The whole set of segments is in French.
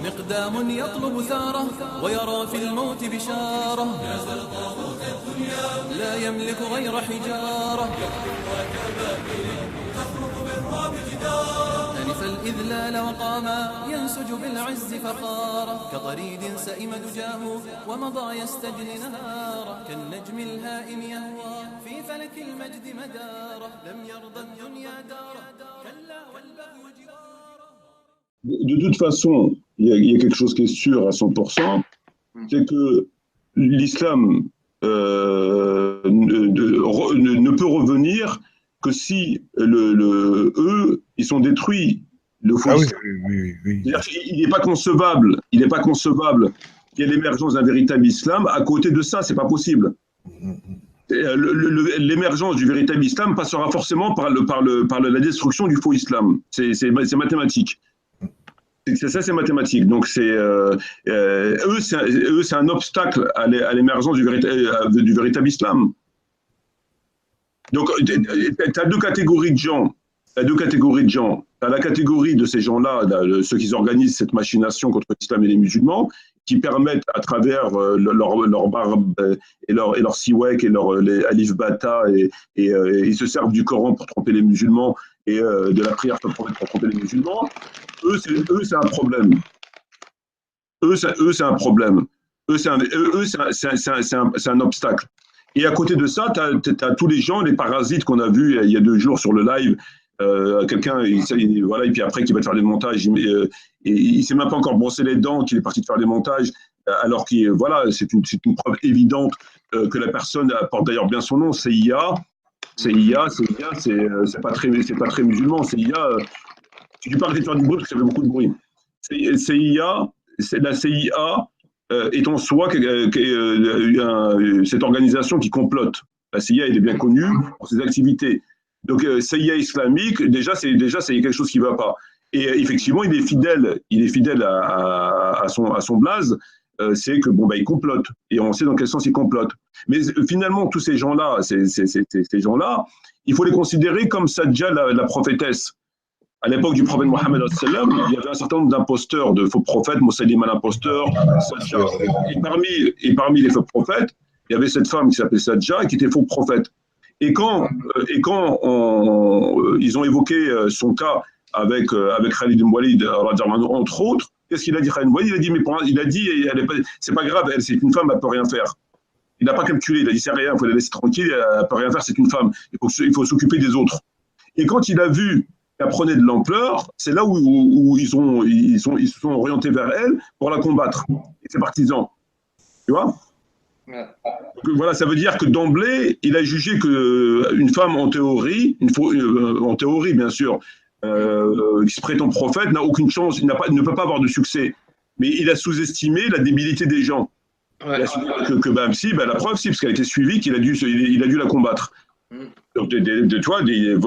مقدام يطلب ثاره ويرى في الموت بشارة، لا يملك غير حجارة، أنف الإذلال وقاما ينسج بالعز فخارا، كطريد سئم دجاه ومضى يستجني نهارا، كالنجم الهائم يهوى في فلك المجد مدارا، لم يرضى الدنيا دارا كلا والبغي جدارا. De toute façon, il y a quelque chose qui est sûr à 100%, c'est que l'islam ne peut revenir que si eux, ils sont détruits. Le faux islam. Oui. Il n'est pas concevable, qu'il y ait l'émergence d'un véritable islam. À côté de ça, c'est pas possible. L'émergence du véritable islam passera forcément par la destruction du faux islam. C'est mathématique. Ça, c'est mathématique. Donc, eux, c'est un obstacle à l'émergence du véritable islam. Donc, tu as deux catégories de gens. Tu as la catégorie de ces gens-là, ceux qui organisent cette machination contre l'islam et les musulmans, qui permettent, à travers leur barbe et leur siwak et leur alif bata, et ils se servent du Coran pour tromper les musulmans et de la prière pour tromper les musulmans. Eux, c'est un problème. C'est un obstacle. Et à côté de ça, tu as tous les gens, les parasites qu'on a vus il y a 2 jours sur le live. Quelqu'un, voilà, et puis après, qui va te faire des montages, il ne s'est même pas encore brossé les dents, qu'il est parti de faire des montages, alors que voilà, c'est une preuve évidente que la personne porte d'ailleurs bien son nom, CIA. CIA, c'est pas très musulman. CIA, si tu parles de faire du bruit, parce que ça fait beaucoup de bruit. CIA, la CIA est en soi cette organisation qui complote. La CIA, elle est bien connue pour ses activités. Donc, CIA islamique, déjà, c'est quelque chose qui ne va pas. Et effectivement, il est fidèle à son blaze, c'est que il complote. Et on sait dans quel sens il complote. Mais finalement, tous ces gens-là, il faut les considérer comme Sadja, la prophétesse. À l'époque du prophète Mohammed, il y avait un certain nombre d'imposteurs, de faux prophètes, Moussaïlim l'imposteur, Sadja. Et parmi les faux prophètes, il y avait cette femme qui s'appelait Sadja et qui était faux prophète. Et quand ils ont évoqué son cas avec Khalid ibn Walid, entre autres, qu'est-ce qu'il a dit Khalid ibn Walid? Il a dit, c'est pas grave, c'est une femme, elle peut rien faire. Il n'a pas calculé, il a dit c'est rien, il faut la laisser tranquille, elle peut rien faire, c'est une femme. Il faut s'occuper des autres. Et quand il a vu qu'elle prenait de l'ampleur, c'est là où ils se sont orientés vers elle pour la combattre. Et ses partisans. Tu vois? Ouais. Donc, voilà, ça veut dire que d'emblée, il a jugé qu'une femme en théorie bien sûr, qui se prétend prophète, n'a aucune chance, ne peut pas avoir de succès. Mais il a sous-estimé la débilité des gens. Ouais. Il a sous-estimé la preuve, parce qu'elle a été suivie, qu'il a dû la combattre. Donc, tu vois,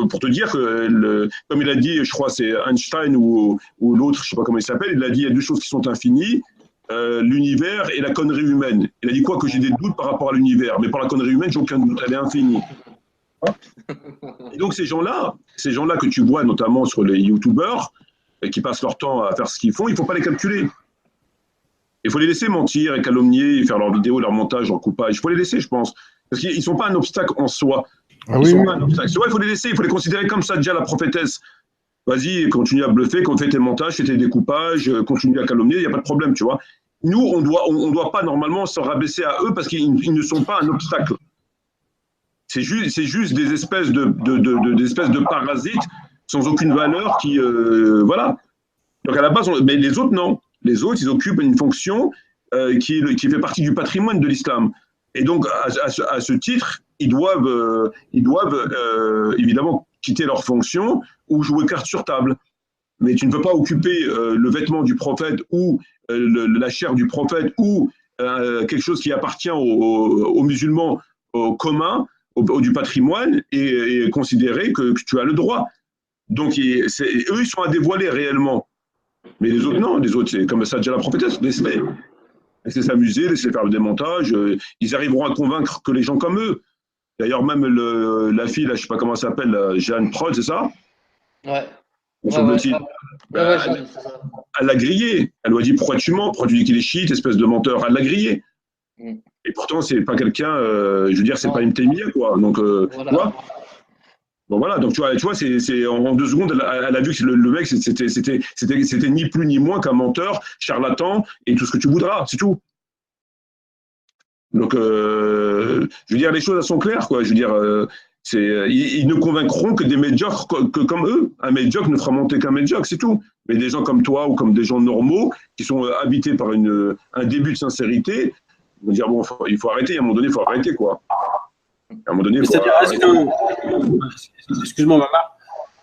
pour te dire que, comme il a dit, je crois c'est Einstein ou l'autre, je ne sais pas comment il s'appelle, il a dit il y a 2 choses qui sont infinies. L'univers et la connerie humaine. Il a dit quoi? Que j'ai des doutes par rapport à l'univers, mais pour la connerie humaine, j'ai aucun doute, elle est infinie. Et donc ces gens-là que tu vois notamment sur les youtubeurs, qui passent leur temps à faire ce qu'ils font, il ne faut pas les calculer. Il faut les laisser mentir et calomnier, et faire leurs vidéos, leur montage, leur coupage. Il faut les laisser, je pense. Parce qu'ils ne sont pas un obstacle en soi. Pas un obstacle. C'est vrai, il faut les laisser, il faut les considérer comme ça, déjà la prophétesse. Vas-y, continue à bluffer, fais tes montages, fais tes découpages, continue à calomnier, il n'y a pas de problème, tu vois. Nous, on doit pas normalement se rabaisser à eux parce qu'ils ne sont pas un obstacle. C'est juste des espèces de parasites sans aucune valeur qui, voilà. Donc à la base, mais les autres, non. Les autres, ils occupent une fonction qui fait partie du patrimoine de l'islam. Et donc, à ce titre, ils doivent évidemment quitter leur fonction ou jouer carte sur table. Mais tu ne peux pas occuper le vêtement du prophète ou la chair du prophète ou quelque chose qui appartient aux musulmans communs, du patrimoine, et considérer que tu as le droit. Donc, eux, ils sont à dévoiler réellement. Mais les autres, non. Les autres, c'est comme ça, déjà la prophétesse, laissez s'amuser, laissez faire le démontage. Ils arriveront à convaincre que les gens comme eux. D'ailleurs, même la fille, là, je ne sais pas comment elle s'appelle, Jeanne Prod, c'est ça? Ouais. me semble-t-il. Elle l'a grillé. Elle lui a dit pourquoi tu mens, pourquoi tu dis qu'il est chiite, espèce de menteur. Elle l'a grillé. Et pourtant, c'est pas quelqu'un, je veux dire, c'est pas une Taymiyya, quoi. Donc, tu vois. Bon voilà, donc tu vois, c'est en 2 secondes, elle a vu que le mec, c'était ni plus ni moins qu'un menteur, charlatan et tout ce que tu voudras, c'est tout. Donc, je veux dire, les choses elles sont claires, quoi. Je veux dire, ils ne convaincront que des médiocres comme eux. Un médiocre ne fera monter qu'un médiocre, c'est tout. Mais des gens comme toi ou comme des gens normaux qui sont habités par un début de sincérité, ils vont dire bon, il faut arrêter. À un moment donné, il faut arrêter, quoi. À un moment donné, c'est-à-dire, excuse-moi, maman,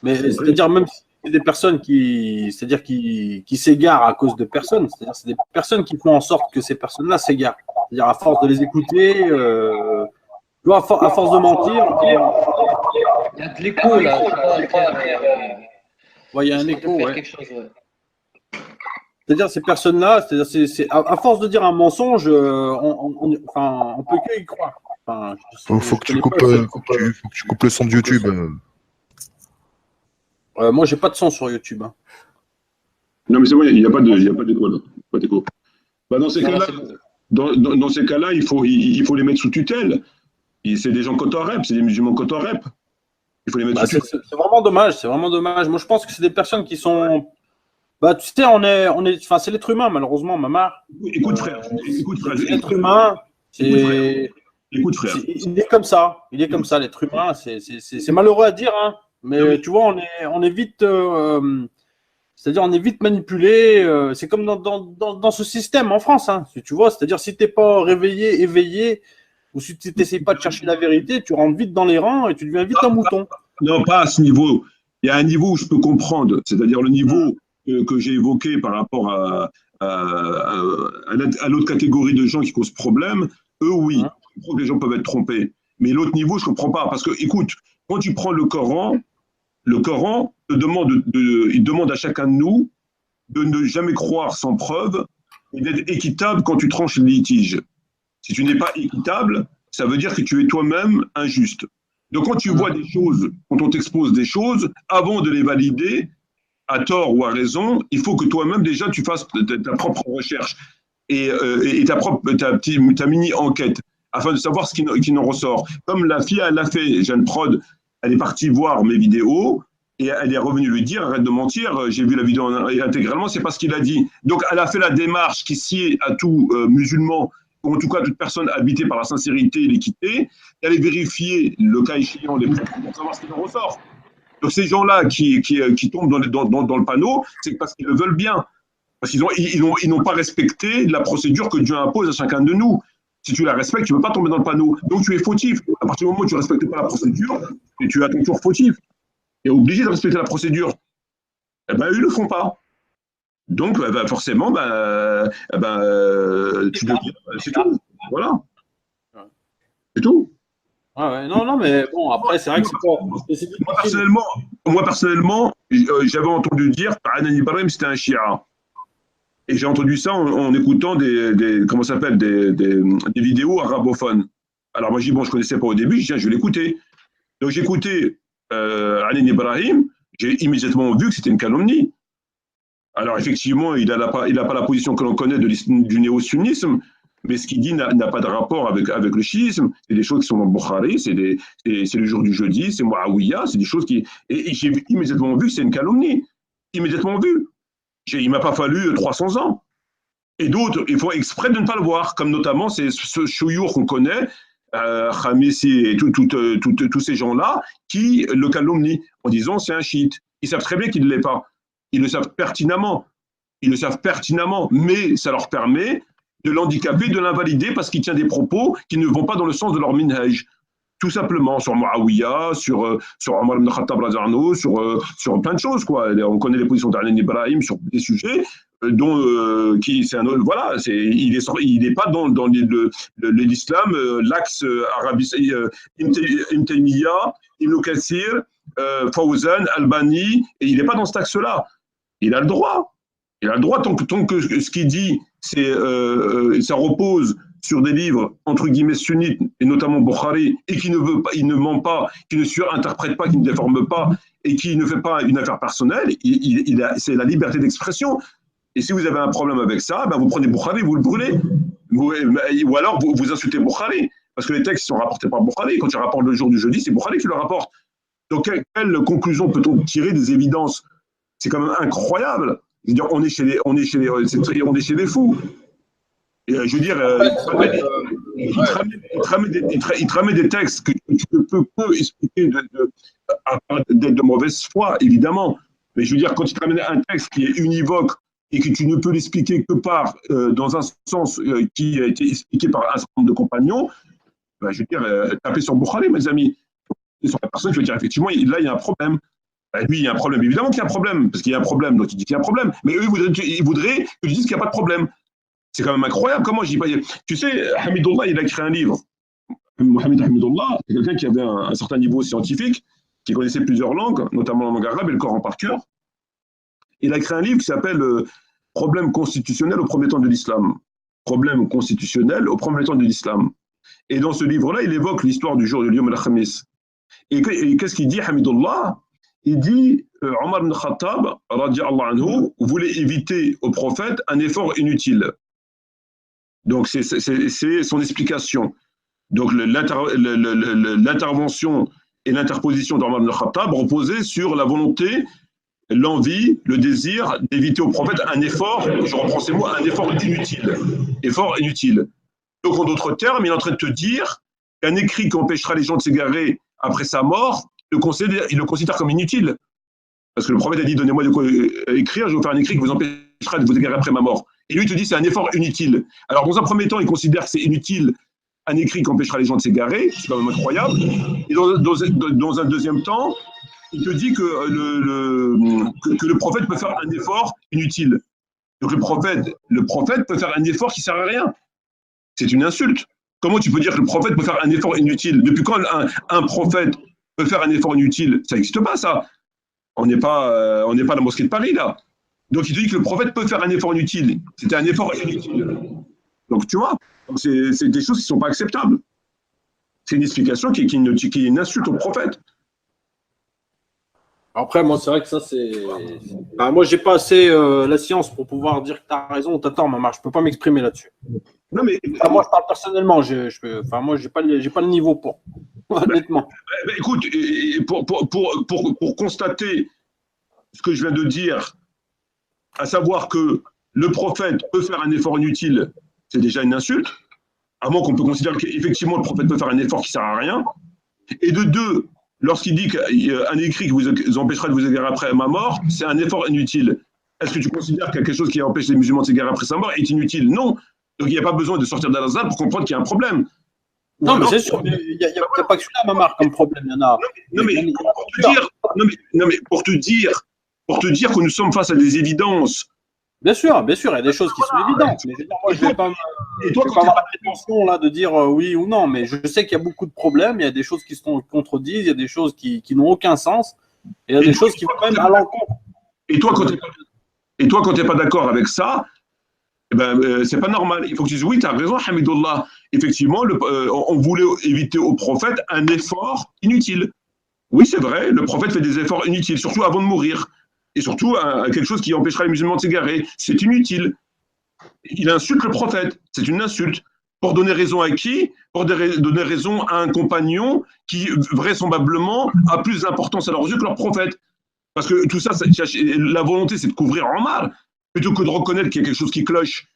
mais c'est-à-dire même si c'est des personnes qui s'égarent à cause de personnes, c'est-à-dire c'est des personnes qui font en sorte que ces personnes-là s'égarent. C'est-à-dire à force de les écouter, à force de mentir. Il y a de l'écho là. Ouais, il y a un écho. Ouais. C'est-à-dire ces personnes-là, c'est à force de dire un mensonge, on peut que y croire. Enfin, faut que tu coupes le son de YouTube. Moi, j'ai pas de son sur YouTube. Hein. Non, mais c'est vrai, il n'y a pas d'écho. Bah, dans ces cas-là, dans ces cas-là, il faut les mettre sous tutelle. C'est des gens cotorep, c'est des musulmans cotorep. Il faut les mettre sous tutelle. C'est vraiment dommage, c'est vraiment dommage. Moi, je pense que c'est des personnes qui sont. Bah, tu sais, enfin, c'est l'être humain, malheureusement, Mamar. Écoute, frère. C'est l'être humain. Écoute, frère. Il est comme ça. Il est comme ça, l'être humain. C'est malheureux à dire, hein. Mais tu vois, on est vite. C'est-à-dire, on est vite manipulé. C'est comme dans ce système en France, hein. Tu vois, c'est-à-dire, si tu n'es pas réveillé, éveillé, ou si tu n'essayes pas de chercher la vérité, tu rentres vite dans les rangs et tu deviens vite un mouton. Non, pas à ce niveau. Il y a un niveau où je peux comprendre. C'est-à-dire le niveau que j'ai évoqué par rapport à l'autre catégorie de gens qui causent problème. Eux, oui. Je comprends que les gens peuvent être trompés. Mais l'autre niveau, je ne comprends pas. Parce que, écoute, quand tu prends le Coran il demande à chacun de nous de ne jamais croire sans preuve et d'être équitable quand tu tranches les litiges. Si tu n'es pas équitable, ça veut dire que tu es toi-même injuste. Donc quand tu vois des choses, quand on t'expose des choses, avant de les valider, à tort ou à raison, il faut que toi-même déjà tu fasses ta propre recherche et ta mini-enquête afin de savoir ce qui en ressort. Comme la fille, elle l'a fait, Jeanne Prod, elle est partie voir mes vidéos et elle est revenue lui dire, arrête de mentir, j'ai vu la vidéo intégralement, c'est pas ce qu'il a dit. Donc elle a fait la démarche qui sied à tout musulman, ou en tout cas toute personne habitée par la sincérité et l'équité, d'aller vérifier le cas échéant les propos pour savoir ce qui en ressort. Donc ces gens-là qui tombent dans le panneau, c'est parce qu'ils le veulent bien. Parce qu'ils n'ont pas respecté la procédure que Dieu impose à chacun de nous. Si tu la respectes, tu ne peux pas tomber dans le panneau. Donc tu es fautif. À partir du moment où tu ne respectes pas la procédure, et tu es à ton tour fautif. Tu es obligé de respecter la procédure. Eh ben, eux, ils ne le font pas. Donc, forcément, tu dois dire, c'est tout. Voilà. C'est tout. Ouais, non, mais bon, après, c'est vrai que c'est pas. Moi, personnellement, j'avais entendu dire qu'Hanan Ibrahim, c'était un Shia. Et j'ai entendu ça en écoutant des vidéos arabophones. Alors, moi, je dis, bon, je ne connaissais pas au début, je dis, je vais l'écouter. Donc, j'ai écouté Hanan Ibrahim, j'ai immédiatement vu que c'était une calomnie. Alors, effectivement, il n'a pas la position que l'on connaît du néo-sunnisme, mais ce qu'il dit n'a pas de rapport avec le chiisme. C'est des choses qui sont dans Bukhari, c'est le jour du jeudi, c'est Muawiyah, c'est des choses qui. Et j'ai immédiatement vu que c'est une calomnie. Immédiatement vu. Il ne m'a pas fallu 300 ans. Et d'autres, il faut exprès de ne pas le voir, comme notamment ce chouyour qu'on connaît, Khamissi et tous ces gens-là, qui le calomnient en disant c'est un chiite. Ils savent très bien qu'il ne l'est pas. Ils le savent pertinemment. Mais ça leur permet de l'handicaper, de l'invalider, parce qu'il tient des propos qui ne vont pas dans le sens de leur minhaj. Tout simplement, sur Muawiyah, sur Omar ibn Khattab Razarno, sur plein de choses, quoi. On connaît les positions d'Hanan Ibrahim sur des sujets dont voilà, il n'est pas dans l'islam, l'axe Arabie, Ibn Taymiyyah, Ibn Kathir, Fawzan, Albani, et il n'est pas dans cet axe-là. Il a le droit. Tant que ce qu'il dit, ça repose sur des livres, entre guillemets, sunnites, et notamment Bukhari, et qui ne veut pas, il ne ment pas, qui ne surinterprète pas, qui ne déforme pas, et qui ne fait pas une affaire personnelle, c'est la liberté d'expression. Et si vous avez un problème avec ça, ben vous prenez Bukhari, vous le brûlez. Ou alors vous insultez Bukhari, parce que les textes sont rapportés par Bukhari. Quand il rapporte le jour du jeudi, c'est Bukhari qui le rapporte. Donc, quelle conclusion peut-on tirer des évidences? C'est quand même incroyable. Je veux dire, on est chez les fous. Et, je veux dire, il te ramène des textes que tu ne peux pas expliquer d'être de mauvaise foi, évidemment. Mais je veux dire, quand il te ramène un texte qui est univoque et que tu ne peux l'expliquer que dans un sens qui a été expliqué par un certain nombre de compagnons, ben, je veux dire, tapez sur Bukhari, mes amis. Et sur la personne qui va dire, effectivement, là, il y a un problème. Ben, lui, il y a un problème. Évidemment qu'il y a un problème, parce qu'il y a un problème, donc il dit qu'il y a un problème. Mais eux, ils voudraient que tu dises qu'il n'y a pas de problème. C'est quand même incroyable. Comment j'y pas. Tu sais, Hamidullah, il a écrit un livre. Mohamed Hamidullah, c'est quelqu'un qui avait un certain niveau scientifique, qui connaissait plusieurs langues, notamment la langue arabe et le Coran par cœur. Il a écrit un livre qui s'appelle Problème constitutionnel au premier temps de l'islam. Problème constitutionnel au premier temps de l'islam. Et dans ce livre-là, il évoque l'histoire du jour de Yom al-Khamis. Et qu'est-ce qu'il dit, Hamidullah? Il dit Omar ibn Khattab, radiallahu anhu, voulait éviter au prophète un effort inutile. Donc, c'est son explication. Donc, l'intervention et l'interposition d'Omar ibn Khattab reposaient sur la volonté, l'envie, le désir d'éviter au prophète un effort, je reprends ces mots, un effort inutile. Effort inutile. Donc, en d'autres termes, il est en train de te dire qu'un écrit qui empêchera les gens de s'égarer après sa mort, il le considère comme inutile. Parce que le prophète a dit, donnez-moi de quoi écrire, je vais vous faire un écrit qui vous empêchera de vous égarer après ma mort. Et lui, il te dit, c'est un effort inutile. Alors, dans un premier temps, il considère que c'est inutile un écrit qui empêchera les gens de s'égarer, c'est quand même incroyable. Et dans un deuxième temps, il te dit que le prophète peut faire un effort inutile. Donc le prophète peut faire un effort qui ne sert à rien. C'est une insulte. Comment tu peux dire que le prophète peut faire un effort inutile? Depuis quand un prophète peut faire un effort inutile? Ça n'existe pas, ça. On n'est pas à la mosquée de Paris, là. Donc il te dit que le prophète peut faire un effort inutile. C'était un effort inutile. Donc tu vois, c'est des choses qui ne sont pas acceptables. C'est une explication qui est une insulte au prophète. Après, moi, c'est vrai que ça, c'est. Enfin, moi, j'ai pas assez la science pour pouvoir dire que tu as raison ou tu as tort, Mamar. Je peux pas m'exprimer là-dessus. Non, mais. Enfin, moi, je parle personnellement. Enfin, moi, j'ai pas le niveau pour. Honnêtement. Écoute, pour constater ce que je viens de dire, à savoir que le prophète peut faire un effort inutile, c'est déjà une insulte. À moins qu'on peut considérer qu'effectivement, le prophète peut faire un effort qui ne sert à rien. Et de deux, lorsqu'il dit qu'un écrit qui vous empêchera de vous égarer après ma mort, c'est un effort inutile. Est-ce que tu considères que quelque chose qui empêche les musulmans de s'égarer après sa mort est inutile? Non. Donc il n'y a pas besoin de sortir d'Al-Azhar pour comprendre qu'il y a un problème. Non, mais c'est sûr, il n'y a pas que celui-là, Mamar, comme problème. Il y en a. Non, mais pour te dire que nous sommes face à des évidences. Bien sûr, il y a des choses qui sont évidentes. Mais moi, je ne vais pas avoir la prétention là, de dire oui ou non, mais je sais qu'il y a beaucoup de problèmes, il y a des choses qui se contredisent, il y a des choses qui n'ont aucun sens, et il y a des choses qui vont quand même à l'encontre. Et toi, quand tu n'es pas d'accord avec ça, eh ben, c'est pas normal. Il faut que tu dises oui, tu as raison, Hamidullah. Effectivement, on voulait éviter au prophète un effort inutile. Oui, c'est vrai, le prophète fait des efforts inutiles, surtout avant de mourir. Et surtout, quelque chose qui empêchera les musulmans de s'égarer. C'est inutile. Il insulte le prophète. C'est une insulte. Pour donner raison à qui? Pour donner raison à un compagnon qui, vraisemblablement, a plus d'importance à leurs yeux que leur prophète. Parce que tout ça, la volonté, c'est de couvrir Omar, plutôt que de reconnaître qu'il y a quelque chose qui cloche.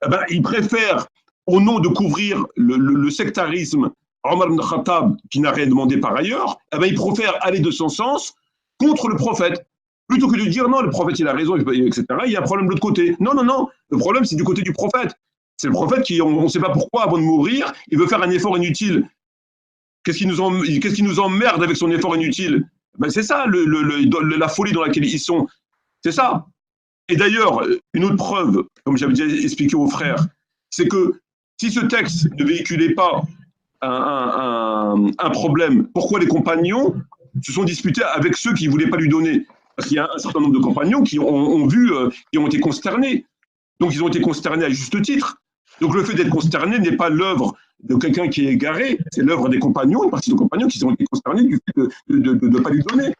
Eh ben, ils préfèrent, au nom de couvrir le sectarisme, Omar ibn Khattab, qui n'a rien demandé par ailleurs, eh ben, ils préfèrent aller de son sens contre le prophète. Plutôt que de dire non, le prophète il a raison, etc., il y a un problème de l'autre côté. Non, le problème c'est du côté du prophète. C'est le prophète qui, on ne sait pas pourquoi, avant de mourir, il veut faire un effort inutile. Qu'est-ce qui nous emmerde avec son effort inutile? Ben, c'est ça, la folie dans laquelle ils sont. C'est ça. Et d'ailleurs, une autre preuve, comme j'avais déjà expliqué aux frères, c'est que si ce texte ne véhiculait pas un problème, pourquoi les compagnons se sont disputés avec ceux qui ne voulaient pas lui donner? Parce qu'il y a un certain nombre de compagnons qui ont été consternés. Donc, ils ont été consternés à juste titre. Donc le fait d'être consterné n'est pas l'œuvre de quelqu'un qui est égaré, c'est l'œuvre des compagnons, une partie des compagnons qui ont été consternés du fait de ne pas lui donner.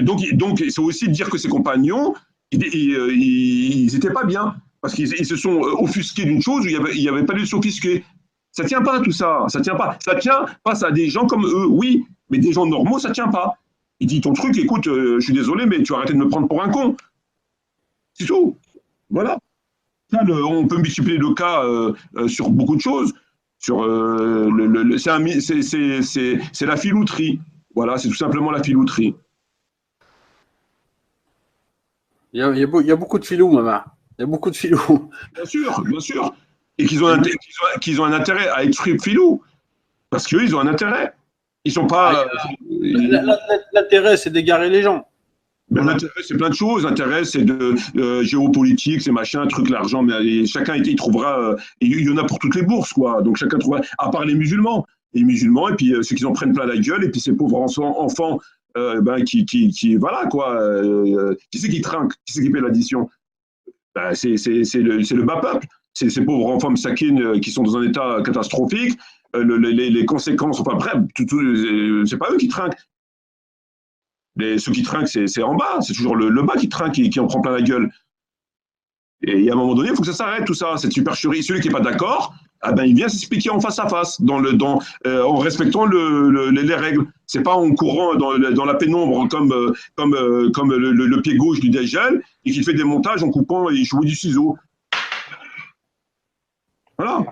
Donc, il faut aussi dire que ses compagnons, ils n'étaient pas bien, parce qu'ils se sont offusqués d'une chose où il n'y avait pas lieu de s'offusquer. Ça ne tient pas tout ça, ça tient pas. Ça tient face à des gens comme eux, oui, mais des gens normaux, ça ne tient pas. Il dit ton truc, écoute, je suis désolé, mais tu vas arrêter de me prendre pour un con. C'est tout. Voilà. Ça, on peut multiplier le cas sur beaucoup de choses. C'est la filouterie. Voilà, c'est tout simplement la filouterie. Il y a beaucoup de filous, maman. Il y a beaucoup de filous. Bien sûr, bien sûr. Et qu'ils ont un intérêt à être filous. Parce qu'eux, ils ont un intérêt. Ils sont pas. L'intérêt, c'est d'égarer les gens. Ben, l'intérêt, c'est plein de choses. L'intérêt, c'est de géopolitique, c'est machin, truc, l'argent. Mais chacun, il trouvera. Il y en a pour toutes les bourses, quoi. Donc chacun trouvera. À part les musulmans. Les musulmans, et puis ceux qui en prennent plein la gueule, et puis ces pauvres enfants voilà, quoi. Qui c'est qui trinque? Qui c'est qui paie l'addition? Ben, c'est le bas peuple. C'est ces pauvres enfants sakines qui sont dans un état catastrophique. Les conséquences, enfin bref, c'est pas eux qui trinquent. Ceux qui trinquent, c'est en bas, c'est toujours le bas qui trinque, qui en prend plein la gueule. Et à un moment donné, il faut que ça s'arrête, tout ça, cette supercherie. Celui qui n'est pas d'accord, il vient s'expliquer en face à face, en respectant les règles. C'est pas en courant dans la pénombre comme le pied gauche du Dajjal et qui fait des montages en coupant et jouant du ciseau. Voilà.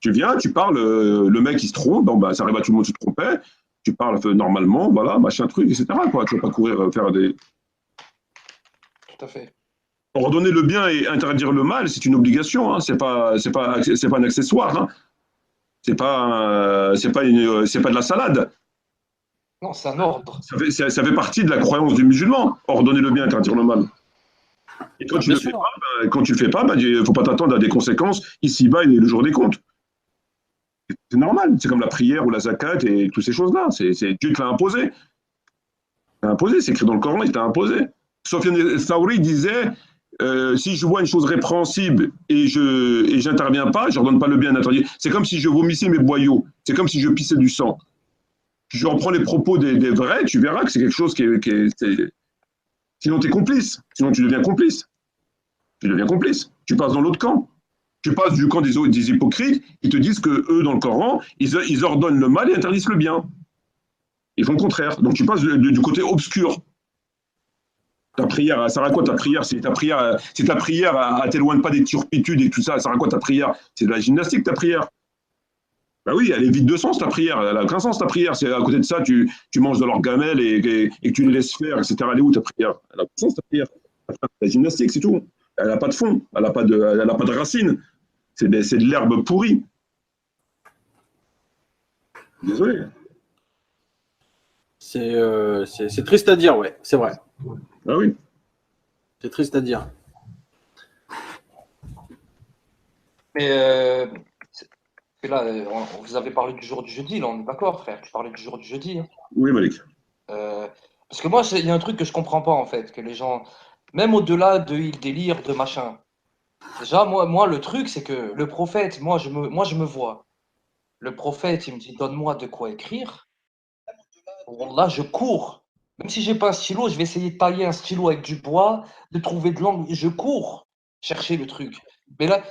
Tu viens, tu parles, le mec il se trompe, ça arrive à tout le monde de se tromper, tu parles normalement, voilà, machin truc, etc. Quoi. Tu vas pas courir faire des. Tout à fait. Ordonner le bien et interdire le mal, c'est une obligation, hein. C'est pas un accessoire, hein. C'est pas de la salade. Non, c'est un ordre. Ça fait partie de la croyance du musulman, ordonner le bien, interdire le mal. Et quand tu ne le fais pas, il ne faut pas t'attendre à des conséquences ici-bas et le jour des comptes. C'est normal, c'est comme la prière ou la zakat et toutes ces choses-là. Dieu te l'a imposé. C'est écrit dans le Coran, il t'a imposé. Sofiane Thaouri disait si je vois une chose répréhensible et j'interviens pas, je ne redonne pas le bien d'interdire. C'est comme si je vomissais mes boyaux. C'est comme si je pissais du sang. Je reprends les propos des vrais, tu verras que c'est quelque chose qui est. Sinon, tu es complice. Sinon, tu deviens complice. Tu passes dans l'autre camp. Tu passes du camp des hypocrites, ils te disent que eux, dans le Coran, ils ordonnent le mal et interdisent le bien. Ils font le contraire. Donc tu passes du côté obscur. Ta prière, ça sert à quoi ta prière? Si ta prière t'éloigne pas des turpitudes et tout ça, ça sert à quoi ta prière? C'est de la gymnastique ta prière. Ben oui, elle est vide de sens ta prière. Elle n'a aucun sens ta prière. C'est à côté de ça, tu manges de leur gamelle et que tu les laisses faire, etc. Elle est où ta prière? Elle n'a aucun sens ta prière. La gymnastique, c'est tout. Elle n'a pas de fond. Elle n'a pas de racines. C'est de l'herbe pourrie. Désolé. C'est triste à dire, ouais, c'est vrai. Ah oui. C'est triste à dire. Mais là, vous avez parlé du jour du jeudi, là, on est d'accord, frère. Tu parlais du jour du jeudi. Hein. Oui, Malik. Parce que moi, il y a un truc que je comprends pas, en fait, que les gens, même au-delà de délire, de machin. Déjà, moi, le truc, c'est que le prophète, moi, je me vois. Le prophète, il me dit, donne-moi de quoi écrire. Là, je cours. Même si j'ai pas un stylo, je vais essayer de tailler un stylo avec du bois, de trouver de l'angle. Je cours chercher le truc. Mais là,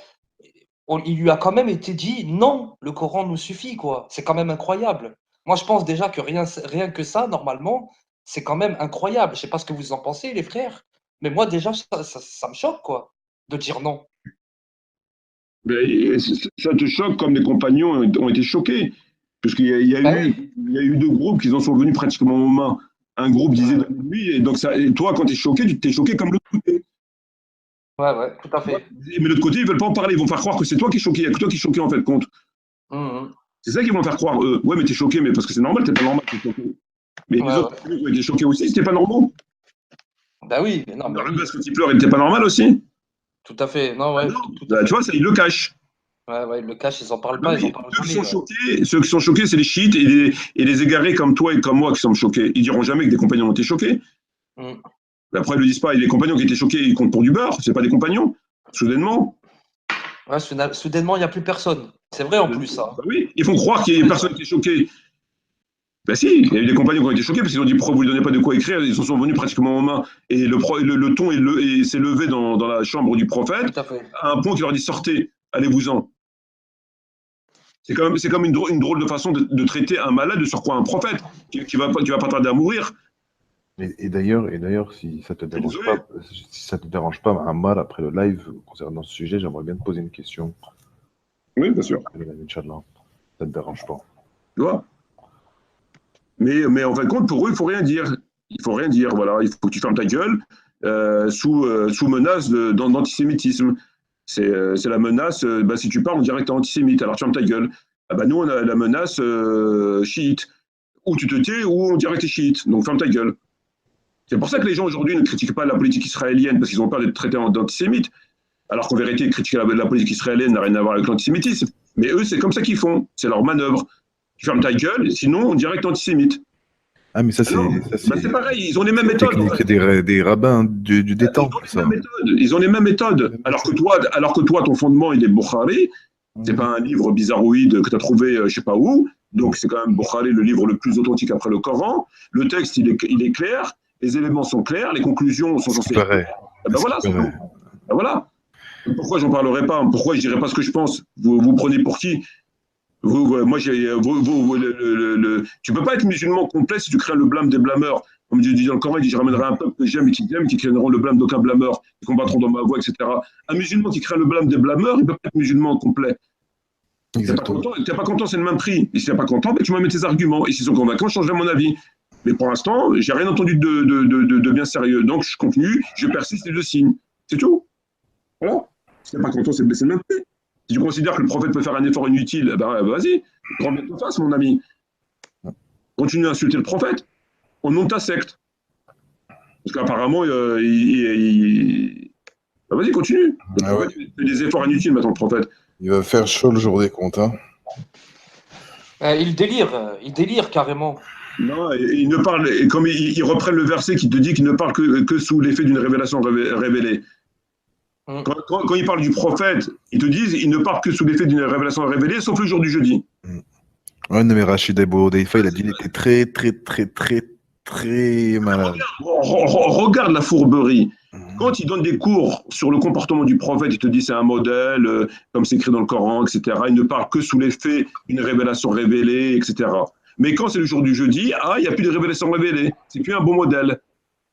il lui a quand même été dit, non, le Coran nous suffit, quoi. C'est quand même incroyable. Moi, je pense déjà que rien que ça, normalement, c'est quand même incroyable. Je sais pas ce que vous en pensez, les frères. Mais moi, déjà, ça me choque, quoi, de dire non. Mais ça te choque comme les compagnons ont été choqués. Parce qu'il y a eu deux groupes qui en sont venus pratiquement aux mains. Un groupe disait lui, et donc et toi, quand tu es choqué, tu t'es choqué comme l'autre côté. Ouais, tout à fait. Mais l'autre côté, ils ne veulent pas en parler. Ils vont faire croire que c'est toi qui es choqué. Il n'y a que toi qui es choqué, en fait, compte. C'est ça qu'ils vont faire croire, eux. Ouais, mais t'es choqué, mais parce que c'est normal, t'es pas normal, t'es choqué. Mais les autres, ils étaient choqués aussi, c'était pas normal. Bah oui, mais non. Parce que tu pleures, il n'était pas normal aussi. Tout à fait. Non, ouais. Tu vois, ça, ils le cachent. Ouais, ils le cachent, ils en parlent pas. Ceux qui sont choqués, c'est les chiites et les égarés comme toi et comme moi qui sommes choqués. Ils diront jamais que des compagnons ont été choqués. Après, ils ne le disent pas. Et les compagnons qui étaient choqués, ils comptent pour du beurre. C'est pas des compagnons, soudainement. Ouais, soudainement, il n'y a plus personne. C'est vrai en plus, ça. Bah oui, ils font croire qu'il y a personne qui est choqué. Ben si, il y a eu des compagnons qui ont été choqués parce qu'ils ont dit pourquoi vous ne lui donnez pas de quoi écrire, ils sont venus pratiquement aux mains. Et le ton s'est levé dans la chambre du prophète Tout à fait. à un point qu'il leur dit sortez, allez-vous-en. C'est quand même une drôle de façon de traiter un malade, de surcroît un prophète, qui va pas tarder à mourir. Et d'ailleurs, si ça te dérange pas, Ammar, après le live concernant ce sujet, j'aimerais bien te poser une question. Oui, bien sûr. Inch'Allah. Ça te dérange pas. Tu vois. Mais en fin de compte, pour eux, il faut rien dire. Il faut rien dire. Voilà, il faut que tu fermes ta gueule sous menace d'antisémitisme. C'est la menace. Si tu parles, on dirait que tu es antisémite. Alors tu fermes ta gueule. Nous, on a la menace chiite. Ou tu te tais, ou on dirait que tu es chiite. Donc ferme ta gueule. C'est pour ça que les gens aujourd'hui ne critiquent pas la politique israélienne, parce qu'ils ont peur d'être traités d'antisémites. Alors qu'en vérité, critiquer la politique israélienne n'a rien à voir avec l'antisémitisme. Mais eux, c'est comme ça qu'ils font. C'est leur manœuvre. Tu fermes ta gueule, sinon on dirait que tu es antisémite. Ah, mais ça, c'est. C'est pareil, ils ont les mêmes méthodes. Technique des rabbins du temps. Ils ont les mêmes méthodes. Alors que toi, ton fondement, il est Bukhari. C'est pas un livre bizarroïde que tu as trouvé je sais pas où. Donc c'est quand même Bukhari, le livre le plus authentique après le Coran. Le texte, il est clair. Les éléments sont clairs. Les conclusions sont censées être claires. Voilà, c'est tout. Voilà. Pourquoi j'en parlerai pas? Pourquoi je dirais pas ce que je pense? Vous prenez pour qui? Tu peux pas être musulman complet si tu crains le blâme des blâmeurs. Comme Dieu dit dans le Coran, il dit je ramènerai un peuple que j'aime et qui t'aime, qui craindront le blâme d'aucun blâmeur, qui combattront dans ma voie, etc. Un musulman qui craint le blâme des blâmeurs, il peut pas être musulman complet. Si t'es pas content, c'est le même prix. Et si t'es pas content, tu m'amènes tes arguments. Et s'ils sont convaincants, je changerai mon avis. Mais pour l'instant, j'ai rien entendu de bien sérieux. Donc je continue, je persiste et je signe. C'est tout. Voilà. Si t'es pas content, c'est le même prix. Si tu considères que le prophète peut faire un effort inutile, vas-y, grand bien te fasse, mon ami. Continue à insulter le prophète au nom de ta secte. Parce qu'apparemment, vas-y, continue. Il fait des efforts inutiles maintenant, le prophète. Il va faire chaud le jour des comptes. Hein. Il délire carrément. Non, il ne parle, et comme ils reprennent le verset qui te dit qu'il ne parle que sous l'effet d'une révélation révélée. Quand ils parlent du prophète, ils te disent qu'ils ne parlent que sous l'effet d'une révélation révélée, sauf le jour du jeudi. Ouais, mais Rachid Abou-Deifa, il a dit qu'il était très malade. Regarde la fourberie. Quand il donne des cours sur le comportement du prophète, il te dit c'est un modèle, comme c'est écrit dans le Coran, etc. Il ne parle que sous l'effet d'une révélation révélée, etc. Mais quand c'est le jour du jeudi, il n'y a plus de révélation révélée. C'est plus un bon modèle.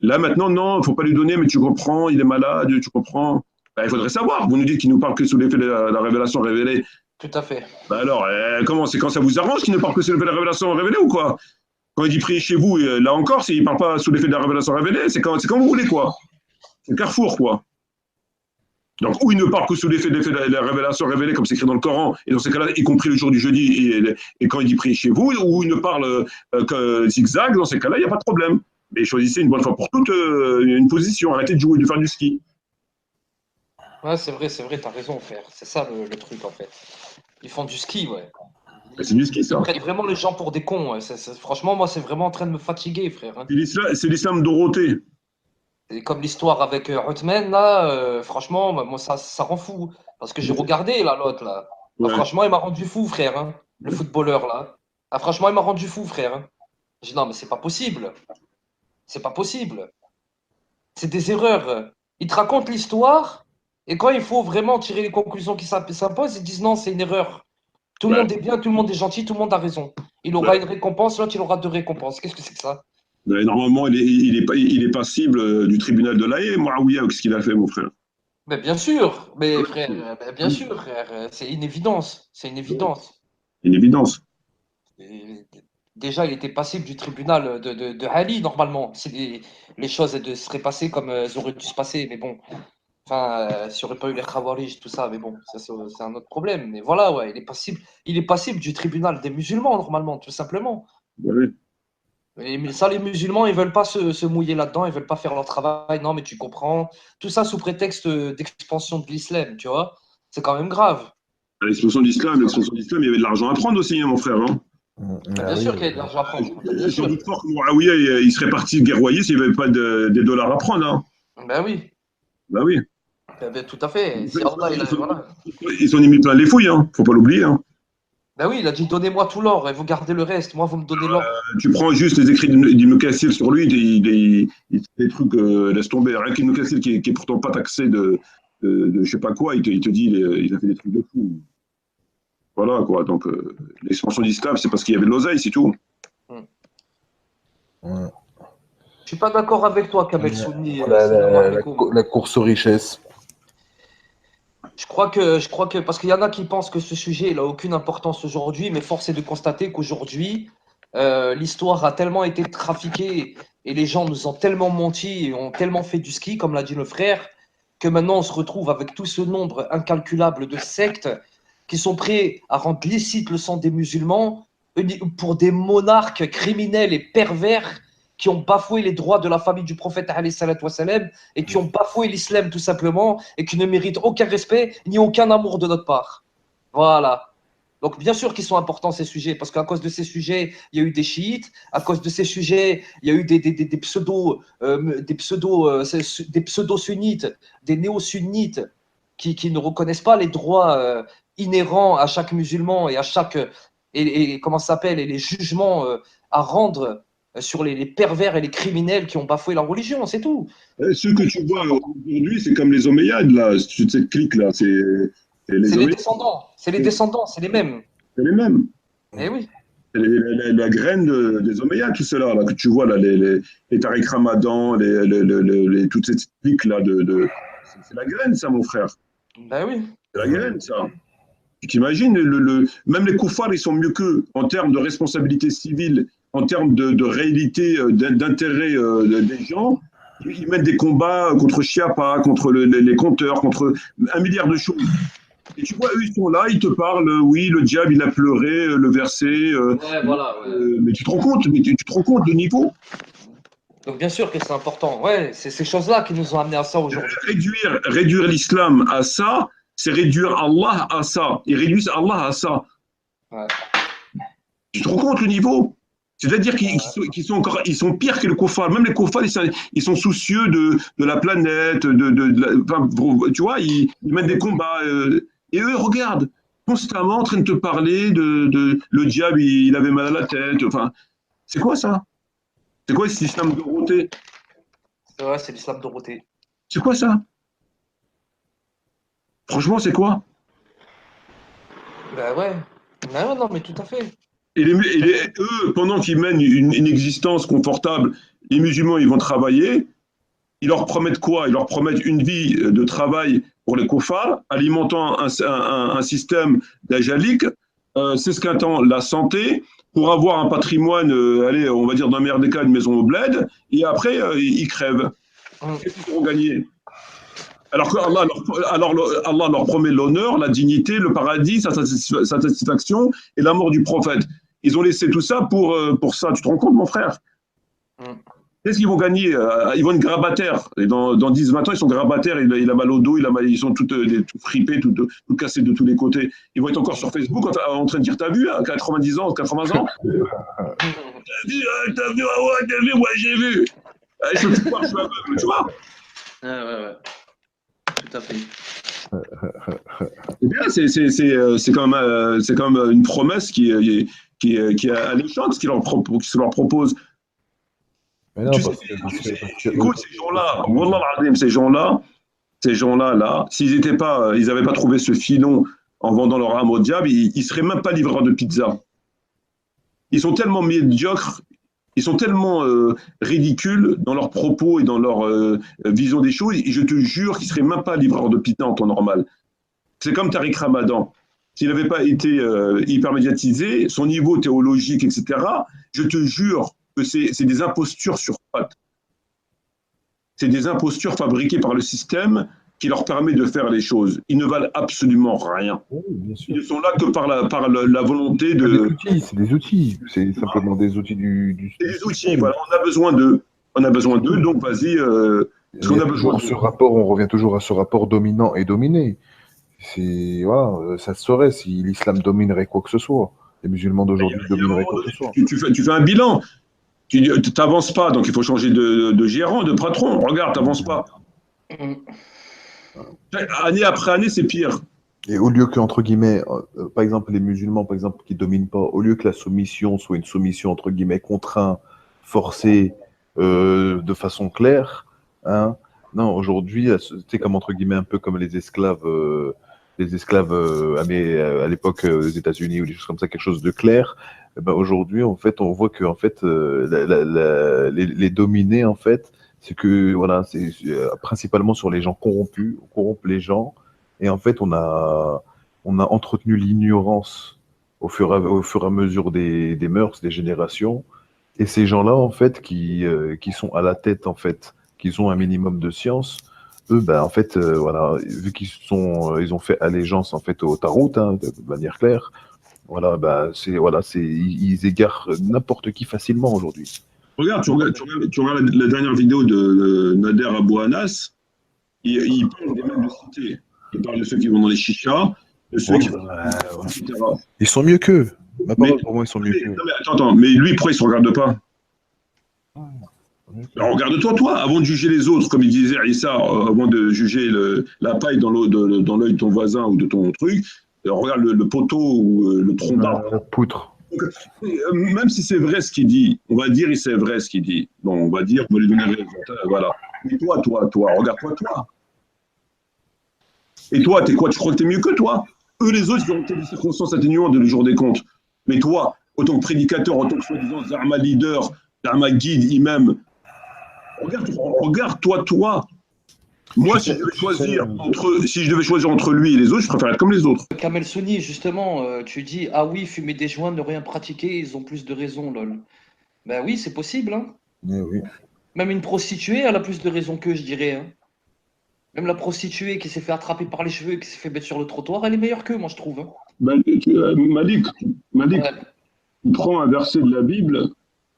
Là, maintenant, non, il ne faut pas lui donner, mais tu comprends, il est malade, tu comprends. Il faudrait savoir. Vous nous dites qu'il ne parle que sous l'effet de la révélation révélée. Tout à fait. Alors, comment c'est quand ça vous arrange qu'il ne parle que sous l'effet de la révélation révélée ou quoi? Quand il dit prier chez vous, là encore, il ne parle pas sous l'effet de la révélation révélée, c'est quand vous voulez, quoi. C'est Carrefour, quoi. Donc, ou il ne parle que sous l'effet de la révélation révélée, comme c'est écrit dans le Coran, et dans ces cas-là, y compris le jour du jeudi, et quand il dit prier chez vous, ou il ne parle que zigzag, dans ces cas-là, il n'y a pas de problème. Mais choisissez une bonne fois pour toutes une position, arrêtez de jouer, de faire du ski. Ouais, c'est vrai, t'as raison, frère. C'est ça le truc, en fait. Ils font du ski, ouais. C'est du ski, ça. Ils prennent vraiment les gens pour des cons. Ouais. Franchement, moi, c'est vraiment en train de me fatiguer, frère. Hein. C'est l'islam Dorothée. Et comme l'histoire avec Othman, là, franchement, moi, ça rend fou. Parce que j'ai regardé, là, l'autre, là. Ouais. Franchement, il m'a rendu fou, frère. Hein. Le footballeur, là. Franchement, il m'a rendu fou, frère. Hein. J'ai dit, non, mais c'est pas possible. C'est pas possible. C'est des erreurs. Ils te racontent l'histoire, et quand il faut vraiment tirer les conclusions qui s'imposent, ils disent non, c'est une erreur. Tout le monde est bien, tout le monde est gentil, tout le monde a raison. Il aura une récompense, l'autre, il aura 2 récompenses. Qu'est-ce que c'est que ça? Normalement, il est passible du tribunal de La Haye, Mouawiya, qu'est-ce qu'il a fait, mon frère? Mais bien sûr, mais frère, bien sûr, frère. C'est une évidence. C'est une évidence. Une évidence. Déjà, il était passible du tribunal de Ali, normalement. Si les choses seraient passées comme elles auraient dû se passer, mais bon. Enfin, s'il n'y aurait pas eu les Khawarij, tout ça, mais bon, ça c'est un autre problème. Mais voilà, ouais, il est passible du tribunal des musulmans, normalement, tout simplement. Oui. Mais ça, les musulmans, ils ne veulent pas se mouiller là-dedans, ils ne veulent pas faire leur travail. Non, mais tu comprends. Tout ça sous prétexte d'expansion de l'islam, tu vois. C'est quand même grave. L'expansion de l'islam, il y avait de l'argent à prendre aussi, hein, mon frère. Hein. Bien sûr qu'il y a de l'argent à prendre. Je doute fort que Mouawiya, il serait parti guerroyer s'il n'y avait pas des dollars à prendre. Hein. Ben oui. Ben oui. Eh ben, tout à fait. Si Allah, voilà. Ils ont mis plein les fouilles, hein. Faut pas l'oublier. Hein. Ben oui, il a dit donnez-moi tout l'or et vous gardez le reste. Moi, vous me donnez l'or. Tu prends juste les écrits d'Ibn Kassir sur lui, il des trucs, laisse tomber. Rien qu'Ibn Kassir qui est pourtant pas taxé de je sais pas quoi, il te dit il a fait des trucs de fou. Voilà quoi. Donc l'expansion d'Islam, c'est parce qu'il y avait de l'oseille, c'est tout. Ouais. Je suis pas d'accord avec toi, Kamel Souni. La course aux richesses. Je crois que parce qu'il y en a qui pensent que ce sujet n'a aucune importance aujourd'hui, mais force est de constater qu'aujourd'hui, l'histoire a tellement été trafiquée et les gens nous ont tellement menti et ont tellement fait du ski, comme l'a dit le frère, que maintenant on se retrouve avec tout ce nombre incalculable de sectes qui sont prêts à rendre licite le sang des musulmans pour des monarques criminels et pervers qui ont bafoué les droits de la famille du prophète wassalam, et qui ont bafoué l'islam tout simplement et qui ne méritent aucun respect ni aucun amour de notre part. Voilà. Donc bien sûr qu'ils sont importants ces sujets, parce qu'à cause de ces sujets, il y a eu des chiites, à cause de ces sujets, il y a eu des pseudo-sunnites, des néo-sunnites qui ne reconnaissent pas les droits inhérents à chaque musulman et à chaque comment ça s'appelle, et les jugements à rendre sur les pervers et les criminels qui ont bafoué leur religion, c'est tout. Ceux que tu vois aujourd'hui, c'est comme les Omeyyades, là, cette clique-là, c'est les descendants, c'est les descendants, c'est les mêmes. C'est les mêmes. Eh oui. C'est la graine des Omeyyades, tout cela, là, que tu vois, là, les Tariq Ramadan, toutes ces cliques-là, c'est la graine, ça, mon frère. Ben oui. C'est la graine, ça. Tu t'imagines, même les koufars, ils sont mieux qu'eux en termes de responsabilité civile, en termes de réalité, d'intérêt des gens. Ils mettent des combats contre Chiappa, contre les compteurs, contre 1 milliard de choses. Et tu vois, eux, ils sont là, ils te parlent, oui, le diable, il a pleuré, le verset. Ouais, voilà. Ouais. Mais tu te rends compte, du niveau. Donc bien sûr que c'est important. Ouais, c'est ces choses-là qui nous ont amenés à ça aujourd'hui. Réduire l'islam à ça, c'est réduire Allah à ça. Ils réduisent Allah à ça. Ouais. Tu te rends compte le niveau? C'est-à-dire qu'ils sont encore, ils sont pires que les koufars. Même les koufars, ils sont soucieux de la planète, enfin, tu vois, ils mènent des combats. Et eux, regarde, constamment en train de te parler de le diable, il avait mal à la tête. Enfin, c'est quoi ça? C'est quoi cet islam Dorothée? Ouais, c'est l'islam Dorothée. C'est quoi ça? Franchement, c'est quoi? Ben ouais. Ben non, mais tout à fait. Et eux, pendant qu'ils mènent une existence confortable, les musulmans, ils vont travailler. Ils leur promettent quoi? Ils leur promettent une vie de travail pour les koufars, alimentant un système d'ajalik, s'esquintant la santé, pour avoir un patrimoine, allez, on va dire dans le meilleur des cas, une maison au bled, et après, ils crèvent. Qu'est-ce qu'ils vont gagner? Alors que Allah leur promet l'honneur, la dignité, le paradis, sa satisfaction et la mort du prophète. Ils ont laissé tout ça pour ça. Tu te rends compte, mon frère? Qu'est-ce qu'ils vont gagner? Ils vont être grabataires. Et dans 10-20 ans, ils sont grabataires. Il a mal au dos, ils sont tout fripés, tout cassés de tous les côtés. Ils vont être encore sur Facebook en train de dire t'as vu, à 90 ans, 80 ans? T'as vu, t'as vu, ouais, j'ai vu. Je suis aveugle, tu vois? Ouais. Tout à fait. C'est bien, c'est quand même une promesse qui est alléchante, ce qu'ils leur proposent. Mais non, Écoute, ces gens-là, Wallah al-Azim, ces gens-là, là, s'ils n'avaient pas trouvé ce filon en vendant leur âme au diable, ils ne seraient même pas livreurs de pizza. Ils sont tellement médiocres, ils sont tellement ridicules dans leurs propos et dans leur vision des choses, et je te jure qu'ils ne seraient même pas livreurs de pizza en temps normal. C'est comme Tariq Ramadan. S'il n'avait pas été hyper médiatisé, son niveau théologique, etc., je te jure que c'est des impostures sur pattes. C'est des impostures fabriquées par le système qui leur permet de faire les choses. Ils ne valent absolument rien. Oui, bien sûr. Ils ne sont là que par la volonté de... C'est des outils. C'est simplement des outils du C'est des outils, voilà, on a besoin d'eux. Donc vas-y. Parce qu'on a besoin de... on revient toujours à ce rapport dominant et dominé. Voilà, ça se saurait si l'islam dominerait quoi que ce soit. Les musulmans d'aujourd'hui domineraient quoi que ce soit. Tu fais un bilan. Tu n'avances pas, donc il faut changer de gérant, de patron. Regarde, tu n'avances pas. Année après année, c'est pire. Et au lieu que, entre guillemets, par exemple, les musulmans, par exemple, qui dominent pas, au lieu que la soumission soit une soumission, entre guillemets, contrainte, forcée, de façon claire, hein, non, aujourd'hui, c'est comme, entre guillemets, un peu comme les esclaves à l'époque aux États-Unis ou des choses comme ça, quelque chose de clair. Eh ben, aujourd'hui, en fait, on voit que, en fait, les dominés, en fait, c'est que, voilà, c'est principalement sur les gens corrompus, on corrompt les gens. Et en fait, on a entretenu l'ignorance au fur et à mesure des mœurs, des générations. Et ces gens-là, en fait, qui sont à la tête, en fait, qui ont un minimum de science, eux, ben, en fait, voilà, vu ils ont fait allégeance, en fait, au Tarot, hein, de manière claire, voilà, ben, ils égarent n'importe qui facilement aujourd'hui. Regarde, tu regardes la dernière vidéo de Nader Abou Anas, il parle des mêmes de cité. Il parle de ceux qui vont dans les chichas, de ceux qui vont etc. Ils sont mieux qu'eux. Ma Mais- parole, pour moi, ils sont mieux qu'eux. Non, mais attends, mais lui, pourquoi il ne se regarde pas? Alors, regarde-toi, toi, avant de juger les autres, comme il disait Issa, avant de juger la paille dans l'œil de ton voisin ou de ton truc, regarde le poteau ou le tronc d'arbre. La poutre. Même si c'est vrai ce qu'il dit, on va dire c'est vrai ce qu'il dit. Bon, on va dire, on va lui donner raison. Voilà. Mais toi, regarde-toi, toi. Et toi, t'es quoi? Tu crois que t'es mieux que toi? Eux, les autres, ils ont des circonstances atténuantes de le jour des comptes. Mais toi, autant que prédicateur, autant que soi-disant Zama leader, Zama guide, imam, regarde-toi, toi. Moi, si je devais choisir entre lui et les autres, je préfère être comme les autres. Kamel Souni, justement, tu dis, ah oui, fumer des joints, ne rien pratiquer, ils ont plus de raison, lol. Ben oui, c'est possible, hein. Eh oui. Même une prostituée, elle a plus de raison qu'eux, je dirais, hein. Même la prostituée qui s'est fait attraper par les cheveux, qui s'est fait mettre sur le trottoir, elle est meilleure qu'eux, moi, je trouve, hein. Malik, Ouais, tu prends un verset de la Bible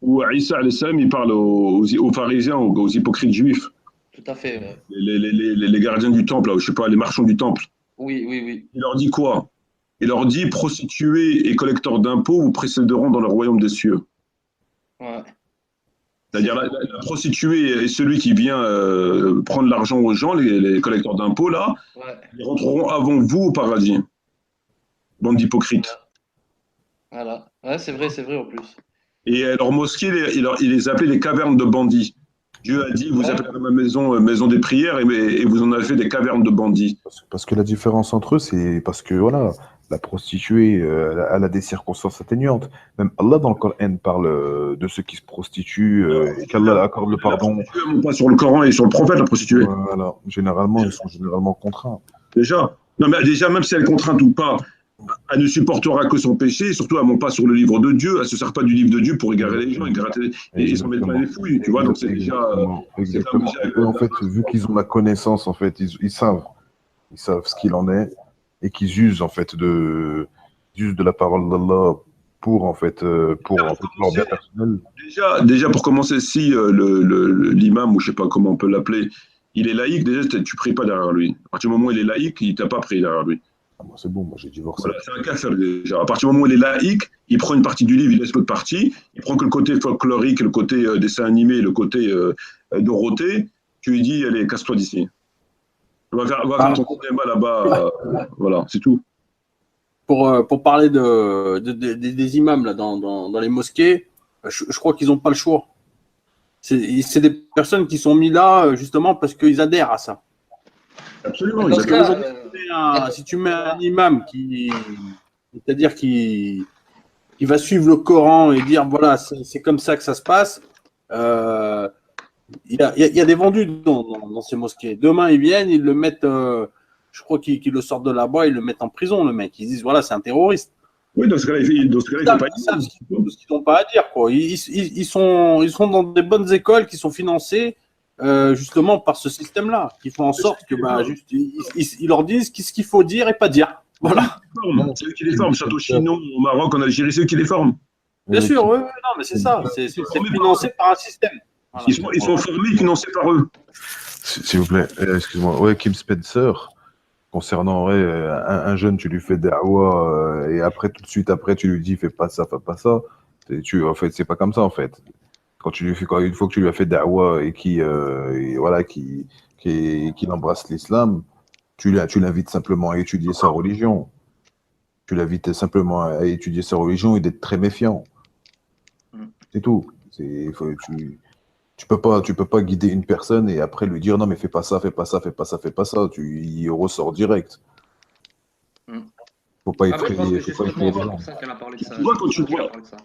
où Isa alayhi salam, il parle aux pharisiens, aux hypocrites juifs, tout à fait. les gardiens du temple, là, je sais pas, les marchands du temple. Oui, oui, oui. Il leur dit quoi? Il leur dit, prostituées et collecteurs d'impôts vous précéderont dans le royaume des cieux. Ouais. C'est-à-dire la prostituée et celui qui vient prendre l'argent aux gens, les collecteurs d'impôts, là, Ouais. ils rentreront avant vous au paradis. Bande d'hypocrites. Voilà. Ouais, c'est vrai en plus. Et leur mosquée, il les appelait les cavernes de bandits. Dieu a dit, vous Ouais. appelez ma maison maison des prières et vous en avez fait des cavernes de bandits. Parce que la différence entre eux, c'est parce que voilà, la prostituée, elle a des circonstances atténuantes. Même Allah dans le Coran parle de ceux qui se prostituent et qu'Allah accorde le pardon. La prostituée, non pas sur le Coran et sur le prophète, la prostituée. Voilà, généralement, ils sont généralement contraints. Déjà. Non, mais déjà, même si elle est contrainte ou pas, elle ne supportera que son péché, et surtout elle ne monte pas sur le livre de Dieu, elle ne se sert pas du livre de Dieu pour égarer les gens, et s'en mettre plein les fouilles, tu vois, donc c'est déjà... Exactement. Eux, en fait, vu qu'ils ont la connaissance, en fait, ils savent ce qu'il en est, et qu'ils usent, en fait, de la parole d'Allah pour en fait, leur bien personnel. Déjà, pour commencer, si l'imam, ou je ne sais pas comment on peut l'appeler, il est laïque, déjà, tu ne pries pas derrière lui. À partir du moment où il est laïque, il ne t'a pas prié derrière lui. Ah, moi, c'est bon, moi j'ai divorcé. Voilà, c'est un kafir déjà. À partir du moment où il est laïque, il prend une partie du livre, il laisse l'autre partie, il prend que le côté folklorique, le côté dessin animé, le côté Dorothée, tu lui dis, allez, casse-toi d'ici. Va faire ton cinéma là-bas, voilà, c'est tout. Pour parler des imams là, dans les mosquées, je crois qu'ils n'ont pas le choix. C'est des personnes qui sont mis là justement parce qu'ils adhèrent à ça. Absolument. Dans ce cas, Si tu mets un imam c'est-à-dire qui va suivre le Coran et dire voilà, c'est comme ça que ça se passe, il y a des vendus dans ces mosquées. Demain, ils viennent, ils le mettent, je crois qu'ils le sortent de là-bas, ils le mettent en prison, le mec. Ils disent voilà, c'est un terroriste. Oui, dans ce cas-là, il ne faut pas Ils savent ce qu'ils n'ont pas à dire, quoi. Ils sont dans des bonnes écoles qui sont financées justement par ce système-là, qui font en sorte que ils leur disent ce qu'il faut dire et pas dire. Voilà. C'est eux qui les forment. Château Chinon, au Maroc, en Algérie, c'est eux qui les forment. Bien sûr, oui, non, mais c'est ça. C'est financé par un système. Voilà. Ils sont formés, financés par eux. S'il vous plaît, excuse-moi. Ouais, Kim Spencer, concernant un jeune, tu lui fais da'wa et après, tout de suite après, tu lui dis fais pas ça, fais pas ça. En fait, c'est pas comme ça en fait. Une fois que tu lui as fait da'wa et qu'il embrasse l'islam, Tu l'invites simplement à étudier sa religion. Tu l'invites simplement à étudier sa religion et d'être très méfiant. C'est tout. Tu peux pas guider une personne et après lui dire non mais fais pas ça, fais pas ça, fais pas ça, fais pas ça. Il ressort direct. Faut pas Après, je pense effrayer, que c'est faut pas sûrement effrayer les gens. pour ça qu'elle a parlé de ça. Tu vois, quand tu Je pense qu'elle a vois- parlé de ça.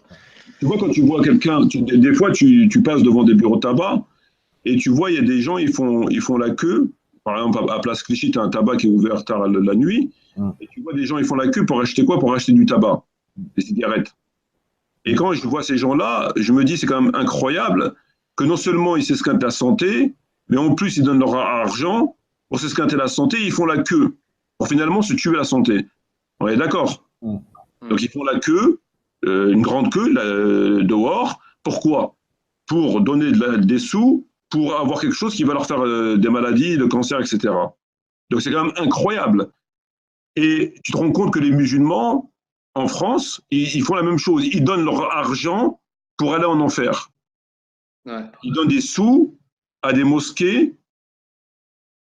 Tu vois, quand tu vois quelqu'un, des fois, tu passes devant des bureaux de tabac et tu vois, il y a des gens, ils font la queue. Par exemple, à Place Clichy, tu as un tabac qui est ouvert tard la nuit. Et tu vois des gens, ils font la queue pour acheter quoi? Pour acheter du tabac, des cigarettes. Et quand je vois ces gens-là, je me dis, c'est quand même incroyable que non seulement ils s'esquintent la santé, mais en plus, ils donnent leur argent pour s'esquinter la santé, ils font la queue pour finalement se tuer la santé. On est d'accord? Donc, ils font la queue, une grande queue dehors. Pourquoi? Pour donner des sous, pour avoir quelque chose qui va leur faire des maladies, le cancer, etc. Donc, c'est quand même incroyable. Et tu te rends compte que les musulmans, en France, ils font la même chose. Ils donnent leur argent pour aller en enfer. Ouais. Ils donnent des sous à des mosquées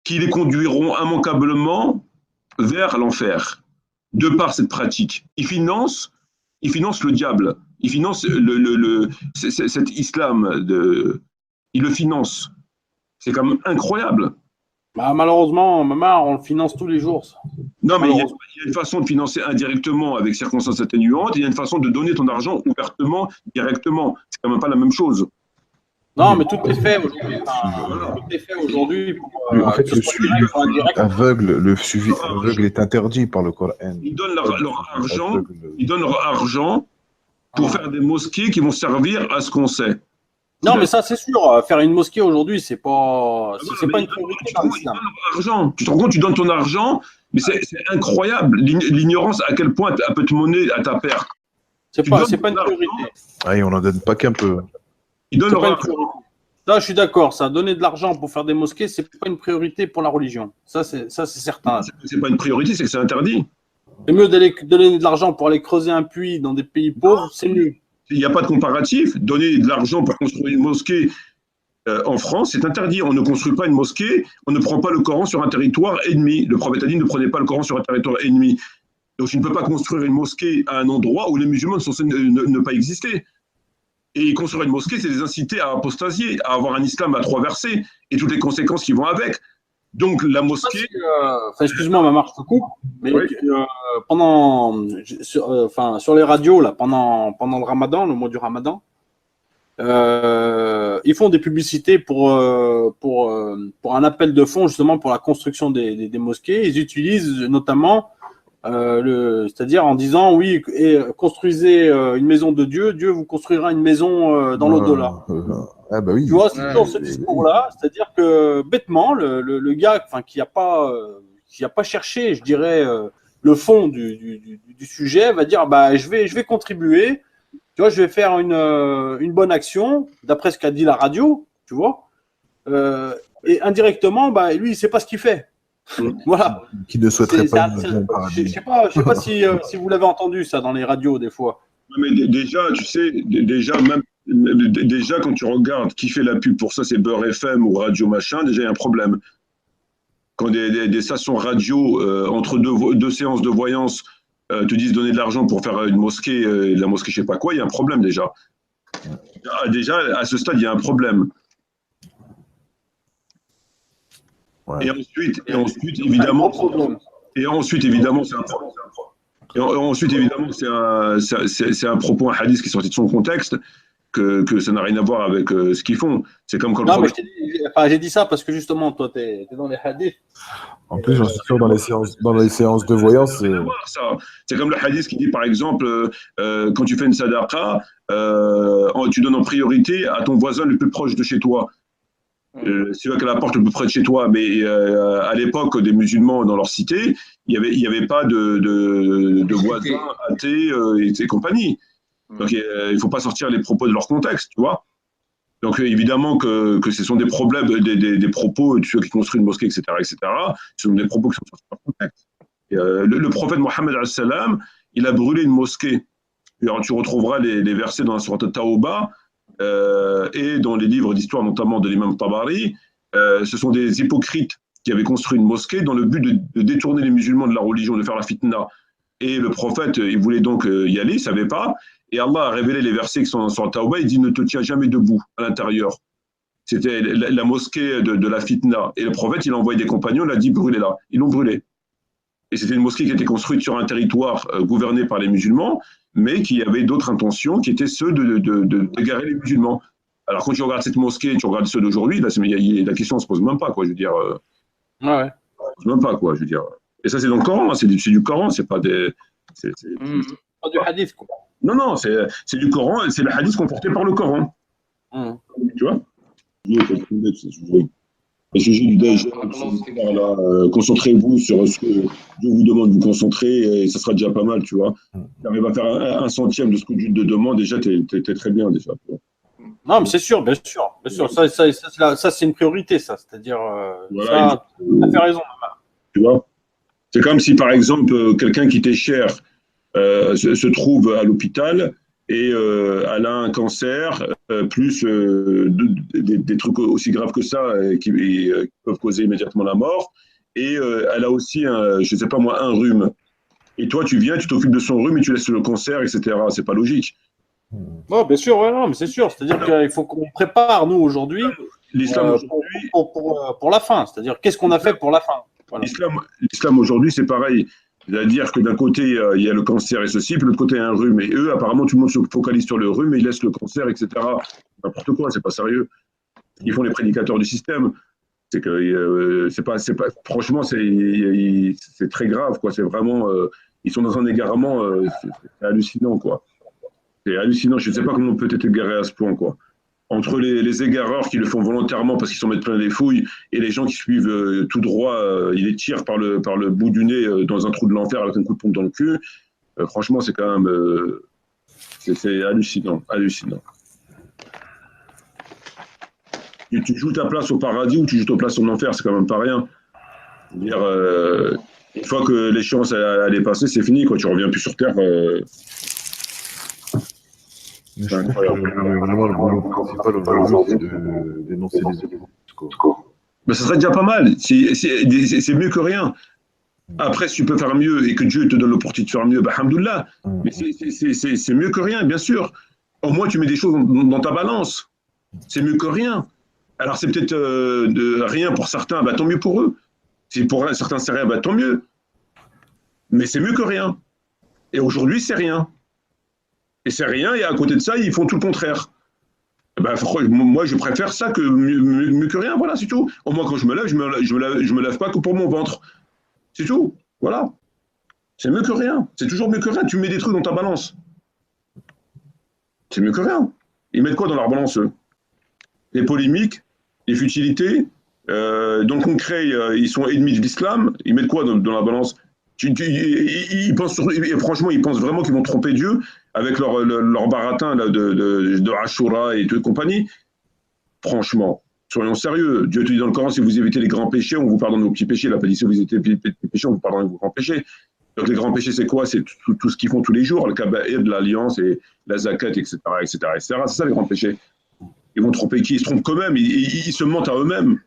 qui les conduiront immanquablement vers l'enfer, de par cette pratique. Ils financent le diable. Ils financent cet islam. Ils le financent. C'est quand même incroyable. Bah, malheureusement, Mamar, on le finance tous les jours. Ça. Non, mais il y a une façon de financer indirectement avec circonstances atténuantes, et il y a une façon de donner ton argent ouvertement, directement. C'est quand même pas la même chose. Non, mais tout est fait aujourd'hui. Tout est fait aujourd'hui pour En fait, que ce soit direct ou indirect. le suivi aveugle est interdit par le Coran. Ils donnent leur argent pour faire des mosquées qui vont servir à ce qu'on sait. Non, mais ça, c'est sûr. Faire une mosquée aujourd'hui, c'est pas Mais une priorité ils dans donnent l'islam. leur argent. Tu te rends compte, tu donnes ton argent, mais c'est incroyable l'ignorance à quel point elle peut te mener à ta perte. C'est Tu pas donnes une ton priorité. Ah, et on n'en donne pas qu'un peu. Ils donnent C'est leur pas une argent. priorité. Là, je suis d'accord. Ça, donner de l'argent pour faire des mosquées, c'est pas une priorité pour la religion. Ça, c'est certain. C'est pas une priorité, c'est que c'est interdit. C'est mieux d'aller donner de l'argent pour aller creuser un puits dans des pays pauvres, c'est mieux. Il n'y a pas de comparatif. Donner de l'argent pour construire une mosquée en France, c'est interdit. On ne construit pas une mosquée, on ne prend pas le Coran sur un territoire ennemi. Le prophète a dit ne prenez pas le Coran sur un territoire ennemi. Donc tu ne peux pas construire une mosquée à un endroit où les musulmans sont censés ne pas exister. Et construire une mosquée, c'est les inciter à apostasier, à avoir un islam à 3 versets et toutes les conséquences qui vont avec. Donc la mosquée. Excuse-moi, Mamar, je te coupe. Mais Oui. sur les radios, là, pendant le Ramadan, le mois du Ramadan, ils font des publicités pour un appel de fonds justement pour la construction des mosquées. Ils utilisent notamment c'est-à-dire en disant oui, construisez une maison de Dieu, Dieu vous construira une maison dans l'au-delà. Ah bah oui. Tu vois, c'est dans ce discours-là, c'est-à-dire que bêtement, le gars, qui a pas cherché, je dirais, le fond du sujet, va dire bah je vais contribuer. Tu vois, je vais faire une bonne action, d'après ce qu'a dit la radio, tu vois. Et indirectement, bah, lui, il ne sait pas ce qu'il fait. Voilà. Qui ne souhaiterait pas une je sais pas si vous l'avez entendu, ça, dans les radios, des fois. Mais déjà, tu sais, déjà quand tu regardes qui fait la pub pour ça, c'est Beurre FM ou Radio Machin, déjà il y a un problème. Quand des stations radio, entre deux séances de voyance, te disent donner de l'argent pour faire une mosquée, la mosquée je sais pas quoi, il y a un problème déjà. Déjà, à ce stade, il y a un problème. Ouais. Et ensuite, évidemment, c'est un problème. Et ensuite, évidemment, c'est un propos, un hadith qui est sorti de son contexte, que ça n'a rien à voir avec ce qu'ils font. C'est comme quand non, mais j'ai dit ça parce que justement, toi, tu es dans les hadiths. En plus, j'en suis sûr, dans les séances de voyance, c'est comme le hadith qui dit, par exemple, quand tu fais une sadaqa, tu donnes en priorité à ton voisin le plus proche de chez toi. Celui qui a la porte le plus près de chez toi, mais à l'époque des musulmans dans leur cité, il n'y avait pas de voisins athées et compagnie. Donc il ne faut pas sortir les propos de leur contexte, tu vois. Donc évidemment que ce sont des problèmes, des propos de ceux qui construisent une mosquée, etc., etc. Ce sont des propos qui sont sortis de leur contexte. Et, le prophète Mohammed salam, il a brûlé une mosquée. Alors, tu retrouveras les versets dans la sourate Tawbah. Et dans les livres d'histoire, notamment de l'imam Tabari, ce sont des hypocrites qui avait construit une mosquée dans le but de détourner les musulmans de la religion, de faire la fitna. Et le prophète, il voulait donc y aller, il ne savait pas. Et Allah a révélé les versets qui sont sur Tawbah, il dit ne te tiens jamais debout à l'intérieur. C'était la mosquée de la fitna. Et le prophète, il a envoyé des compagnons, il a dit brûlez-la. Ils l'ont brûlée. Et c'était une mosquée qui était construite sur un territoire gouverné par les musulmans, mais qui avait d'autres intentions, qui étaient ceux d'égarer les musulmans. Alors quand tu regardes cette mosquée, tu regardes ceux d'aujourd'hui, la question ne se pose même pas, quoi. Je veux dire, Ouais. même pas, quoi. Je veux dire. Et ça, c'est dans le Coran, hein, c'est du Coran, c'est pas des. Pas du hadith, quoi. Non, c'est du Coran, c'est le hadith comporté par le Coran. Tu vois? Le sujet du Dajjal, concentrez-vous sur ce que Dieu vous demande de vous concentrer et ça sera déjà pas mal, tu vois. Tu arrives à faire un centième de ce que Dieu te demande, déjà, t'es très bien, déjà. Non, mais c'est sûr, bien sûr. Bien sûr. Ça, c'est une priorité, ça. C'est-à-dire, Voilà, ça, tu as fait raison. tu vois. C'est comme si, par exemple, quelqu'un qui t'est cher se trouve à l'hôpital et elle a un cancer, plus des trucs aussi graves que ça qui peuvent causer immédiatement la mort. Et elle a aussi, je ne sais pas moi, un rhume. Et toi, tu viens, tu t'occupes de son rhume et tu laisses le cancer, etc. C'est pas logique. Oh, bien sûr, ouais, non, mais c'est sûr. C'est-à-dire qu'il faut qu'on prépare, nous, aujourd'hui, L'islam pour la fin. C'est-à-dire, qu'est-ce qu'on a fait pour la fin? Voilà. L'islam aujourd'hui, c'est pareil. C'est-à-dire que d'un côté, il y a le cancer et ceci, puis de l'autre côté, il y a un rhume. Et eux, apparemment, tout le monde se focalise sur le rhume et ils laissent le cancer, etc. N'importe quoi, c'est pas sérieux. Ils font les prédicateurs du système. C'est que c'est pas, franchement, c'est très grave, quoi. C'est vraiment, ils sont dans un égarement, c'est hallucinant, quoi. C'est hallucinant. Je ne sais pas comment on peut être égaré à ce point, quoi. Entre les égareurs qui le font volontairement parce qu'ils s'en mettent plein les fouilles et les gens qui suivent tout droit, ils les tirent par le bout du nez dans un trou de l'enfer avec un coup de pompe dans le cul. Franchement, c'est quand même c'est hallucinant, hallucinant. Tu joues ta place au paradis ou tu joues ta place en enfer, c'est quand même pas rien. C'est-à-dire, une fois que l'échéance elle est passée, c'est fini, quoi. Tu reviens plus sur Terre. Je trouve que vraiment le boulot principal aujourd'hui, c'est de dénoncer les éléments. Mais ça serait déjà pas mal. C'est mieux que rien. Après, si tu peux faire mieux et que Dieu te donne l'opportunité de faire mieux, bah, alhamdoulilah. Mais c'est mieux que rien, bien sûr. Au moins, tu mets des choses dans ta balance. C'est mieux que rien. Alors, c'est peut-être de rien pour certains, bah, tant mieux pour eux. Si pour certains, c'est rien, bah, tant mieux. Mais c'est mieux que rien. Et aujourd'hui, c'est rien. Et c'est rien, et à côté de ça, ils font tout le contraire. Ben, moi, je préfère ça que mieux que rien, voilà, c'est tout. Au moins, quand je me lève, je me lève pas que pour mon ventre. C'est tout, voilà. C'est mieux que rien, c'est toujours mieux que rien. Tu mets des trucs dans ta balance. C'est mieux que rien. Ils mettent quoi dans leur balance, eux? Les polémiques, les futilités, dans le concret, ils sont ennemis de l'islam. Ils mettent quoi dans la balance? Ils pensent franchement, ils pensent vraiment qu'ils vont tromper Dieu avec leur baratin là, de Ashura et de compagnie. Franchement, soyons sérieux. Dieu te dit dans le Coran, si vous évitez les grands péchés, on vous pardonne vos petits péchés. Il n'a pas dit si vous évitez les petits péchés, on vous pardonne vos grands péchés. Donc les grands péchés, c'est quoi? C'est tout ce qu'ils font tous les jours, le kaba'ir, l'alliance et la zakat, etc. etc., etc. C'est ça les grands péchés. Ils vont tromper qui? Ils se trompent quand-même. Ils se mentent à eux-mêmes.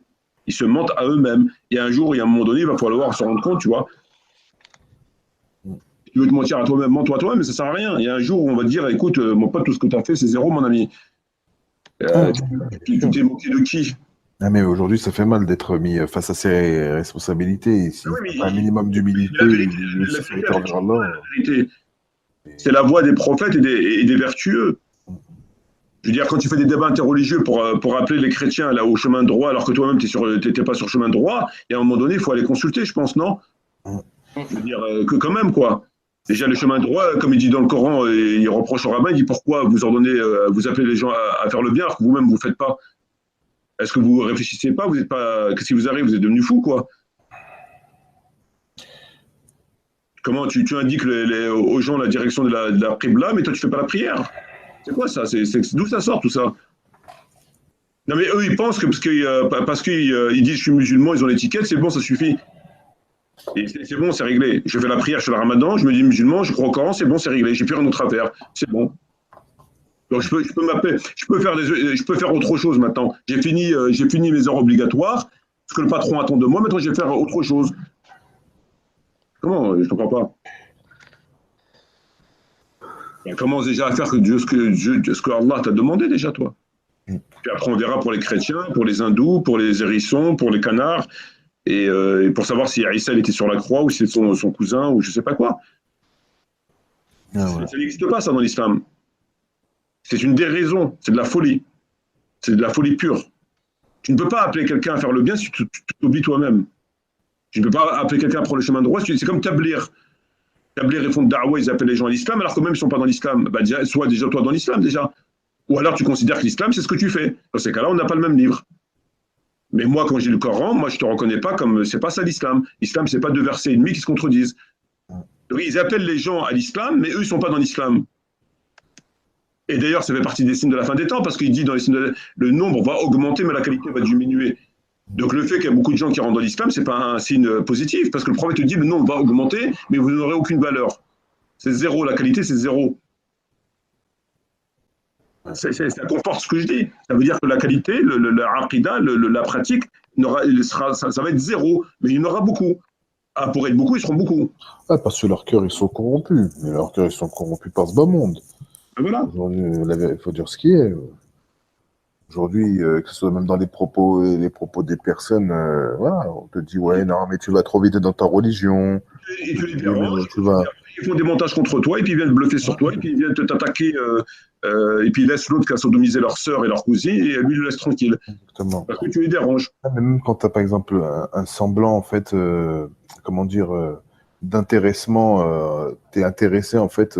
Ils se mentent à eux-mêmes. Et un jour, il y a un moment donné, il va falloir se rendre compte, tu vois. Tu veux te mentir à toi-même, mens-toi à toi-même, mais ça ne sert à rien. Il y a un jour où on va te dire, écoute, mon pote, tout ce que tu as fait, c'est zéro, mon ami. Tu t'es moqué de qui? Ah, mais aujourd'hui, ça fait mal d'être mis face à ses responsabilités. Si un minimum d'humilité, de sécurité envers Allah. C'est la voie des prophètes et des vertueux. Je veux dire, quand tu fais des débats interreligieux pour appeler les chrétiens là, au chemin droit, alors que toi-même, tu n'étais pas sur le chemin droit, et à un moment donné, il faut aller consulter, je pense, non? Je veux dire que quand même, quoi. Déjà, le chemin droit, comme il dit dans le Coran, et il reproche au rabbin, il dit pourquoi vous ordonnez, vous appelez les gens à faire le bien, alors que vous-même, vous ne faites pas. Est-ce que vous ne réfléchissez pas? Vous êtes pas. Qu'est-ce qui vous arrive? Vous êtes devenu fou, quoi. Comment tu indiques aux gens la direction de la Qibla, mais toi, tu ne fais pas la prière? C'est quoi ça? D'où ça sort, tout ça? Non, mais eux, ils pensent que parce qu'ils disent je suis musulman, ils ont l'étiquette, c'est bon, ça suffit. Et c'est bon, c'est réglé. Je fais la prière, je fais le ramadan, je me dis musulman, je crois au Coran, c'est bon, c'est réglé. J'ai plus rien d'autre à faire. C'est bon. Donc je peux faire autre chose maintenant. J'ai fini mes heures obligatoires. ce que le patron attend de moi, maintenant je vais faire autre chose. Comment? Je ne comprends pas. On commence déjà à faire ce que Allah t'a demandé déjà, toi. Puis après, on verra pour les chrétiens, pour les hindous, pour les hérissons, pour les canards, et pour savoir si Isa était sur la croix ou si c'est son cousin ou je ne sais pas quoi. Ah ouais. Ça n'existe pas, ça, dans l'islam. C'est une déraison, c'est de la folie. C'est de la folie pure. Tu ne peux pas appeler quelqu'un à faire le bien si tu t'oublies toi-même. Tu ne peux pas appeler quelqu'un à prendre le chemin droit. C'est comme Tablir. Tablir, ils font de da'wa, ils appellent les gens à l'islam, alors que même ils ne sont pas dans l'islam. Bah, sois déjà toi dans l'islam, déjà. Ou alors tu considères que l'islam, c'est ce que tu fais. Dans ces cas-là, on n'a pas le même livre. Mais moi, quand j'ai le Coran, moi, je ne te reconnais pas comme... C'est pas ça l'islam. L'islam, ce n'est pas deux versets et demi qui se contredisent. Donc, ils appellent les gens à l'islam, mais eux, ils ne sont pas dans l'islam. Et d'ailleurs, ça fait partie des signes de la fin des temps, parce qu'il dit dans les signes le nombre va augmenter, mais la qualité va diminuer. Donc le fait qu'il y a beaucoup de gens qui rentrent dans l'islam, ce n'est pas un signe positif, parce que le prophète te dit le nombre va augmenter, mais vous n'aurez aucune valeur. C'est zéro, la qualité, c'est zéro. Ça conforte ce que je dis. Ça veut dire que la qualité, la aqida, la pratique, ça va être zéro, mais il y en aura beaucoup. Ah, pour être beaucoup, ils seront beaucoup. Ah, parce que leurs cœurs, ils sont corrompus. Mais leurs cœurs, ils sont corrompus par ce bas monde. Et voilà. Aujourd'hui, il faut dire ce qui est. Aujourd'hui, que ce soit même dans les propos des personnes, voilà, on te dit, ouais, non, mais tu vas trop vite dans ta religion. Et tu les déranges, tu vas... ils font des montages contre toi, et puis ils viennent bluffer sur toi, et puis ils viennent t'attaquer, et puis ils laissent l'autre qui a sodomisé leur sœur et leur cousine, et lui, il le laisse tranquille. Exactement. Parce que tu les déranges. Même quand tu as, par exemple, un semblant, en fait, comment dire, d'intéressement, tu es intéressé, en fait,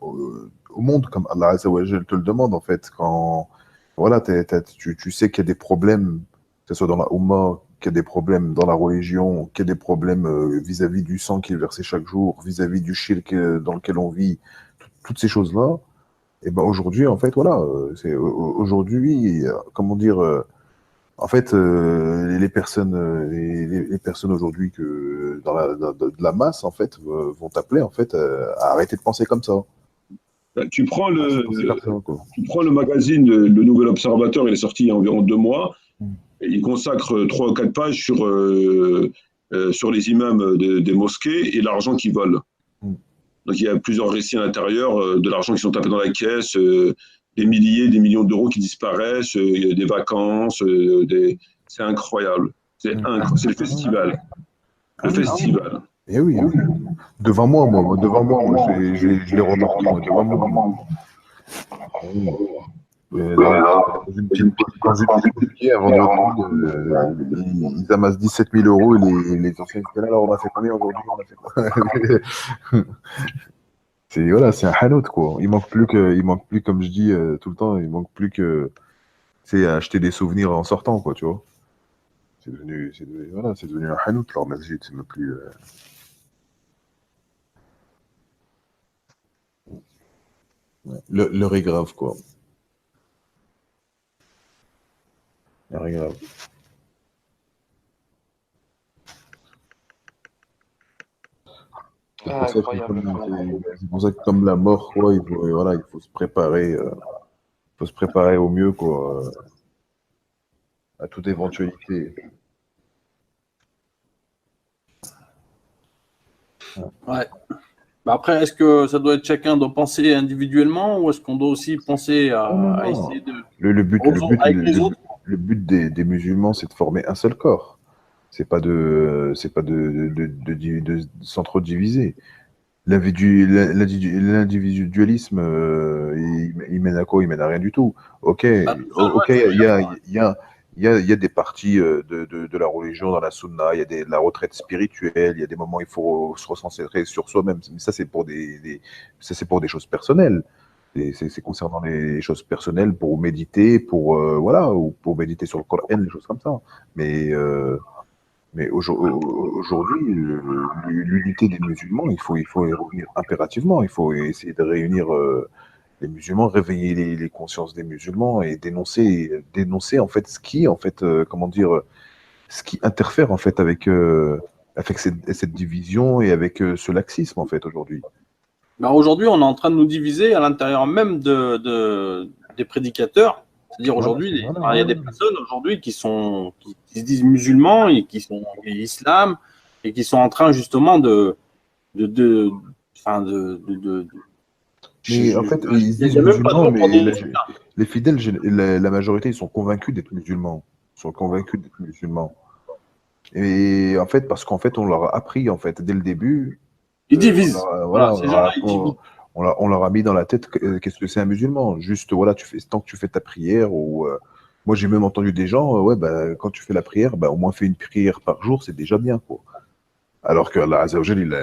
au monde, comme Allah Azza wa Jal te le demande, en fait, quand... Voilà, tu sais qu'il y a des problèmes, que ce soit dans la Oumma, qu'il y a des problèmes dans la religion, qu'il y a des problèmes vis-à-vis du sang qui est versé chaque jour, vis-à-vis du shirk dans lequel on vit, toutes ces choses-là. Et ben aujourd'hui, en fait, voilà, c'est aujourd'hui, comment dire, en fait, les personnes, les personnes aujourd'hui que de la masse, en fait, vont t'appeler, en fait, à arrêter de penser comme ça. Tu prends le magazine, le Nouvel Observateur, il est sorti il y a environ 2 mois. Et il consacre 3 ou 4 pages sur les imams des mosquées et l'argent qu'ils volent. Donc il y a plusieurs récits à l'intérieur de l'argent qui sont tapés dans la caisse, des milliers, des millions d'euros qui disparaissent, il y a des vacances, c'est incroyable. C'est le festival. Le festival. Eh oui, oui. Devant moi, je l'ai remarqué, moi, devant moi. Quand j'ai publié un vendredi, ils amassent 17 000 euros et les anciens étaient là, alors on a fait combien aujourd'hui? On a fait quoi? C'est un hanout, quoi. Il manque plus, comme je dis tout le temps, il manque plus que acheter des souvenirs en sortant, quoi, tu vois. C'est devenu un hanout, leur masjid, c'est même plus. L'heure est grave, quoi. L'heure est grave. C'est pour ça que comme la mort, quoi, il faut se préparer, au mieux, quoi, à toute éventualité. Ouais. Bah après, est-ce que ça doit être chacun doit penser individuellement ou est-ce qu'on doit aussi penser à essayer de le but des musulmans, c'est de former un seul corps. C'est pas de s'en trop diviser. L'individualisme, il mène à quoi? Il mène à rien du tout. Ok, il y a des parties de la religion dans la sunna, il y a de la retraite spirituelle, il y a des moments où il faut se recentrer sur soi-même. Mais ça, c'est pour des choses personnelles. C'est concernant les choses personnelles pour méditer, ou pour méditer sur le Coran, des choses comme ça. Mais aujourd'hui, l'unité des musulmans, il faut y revenir impérativement. Il faut essayer de réunir les musulmans, réveiller les consciences des musulmans et dénoncer en fait ce qui interfère en fait avec cette division et avec ce laxisme en fait aujourd'hui. Ben aujourd'hui, on est en train de nous diviser à l'intérieur même des prédicateurs. C'est-à-dire Voilà, aujourd'hui, voilà, il y a des personnes aujourd'hui qui se disent musulmans et qui sont islam et qui sont en train justement de enfin Mais en fait, ils se il disent n'y a même pas de musulmans, mots pour mais définir. les fidèles, la majorité, ils sont convaincus d'être musulmans. Ils sont convaincus d'être musulmans. Et en fait, parce qu'en fait, on leur a appris, en fait, dès le début, Ils divisent. voilà, Voilà, ces gens-là, ils divisent. on leur a mis dans la tête qu'est-ce que c'est un musulman. Juste, voilà, tant que tu fais ta prière, ou moi, j'ai même entendu des gens, ouais, bah, quand tu fais la prière, bah, au moins fais une prière par jour, c'est déjà bien, quoi. Alors que Allah Azza wa Jal, il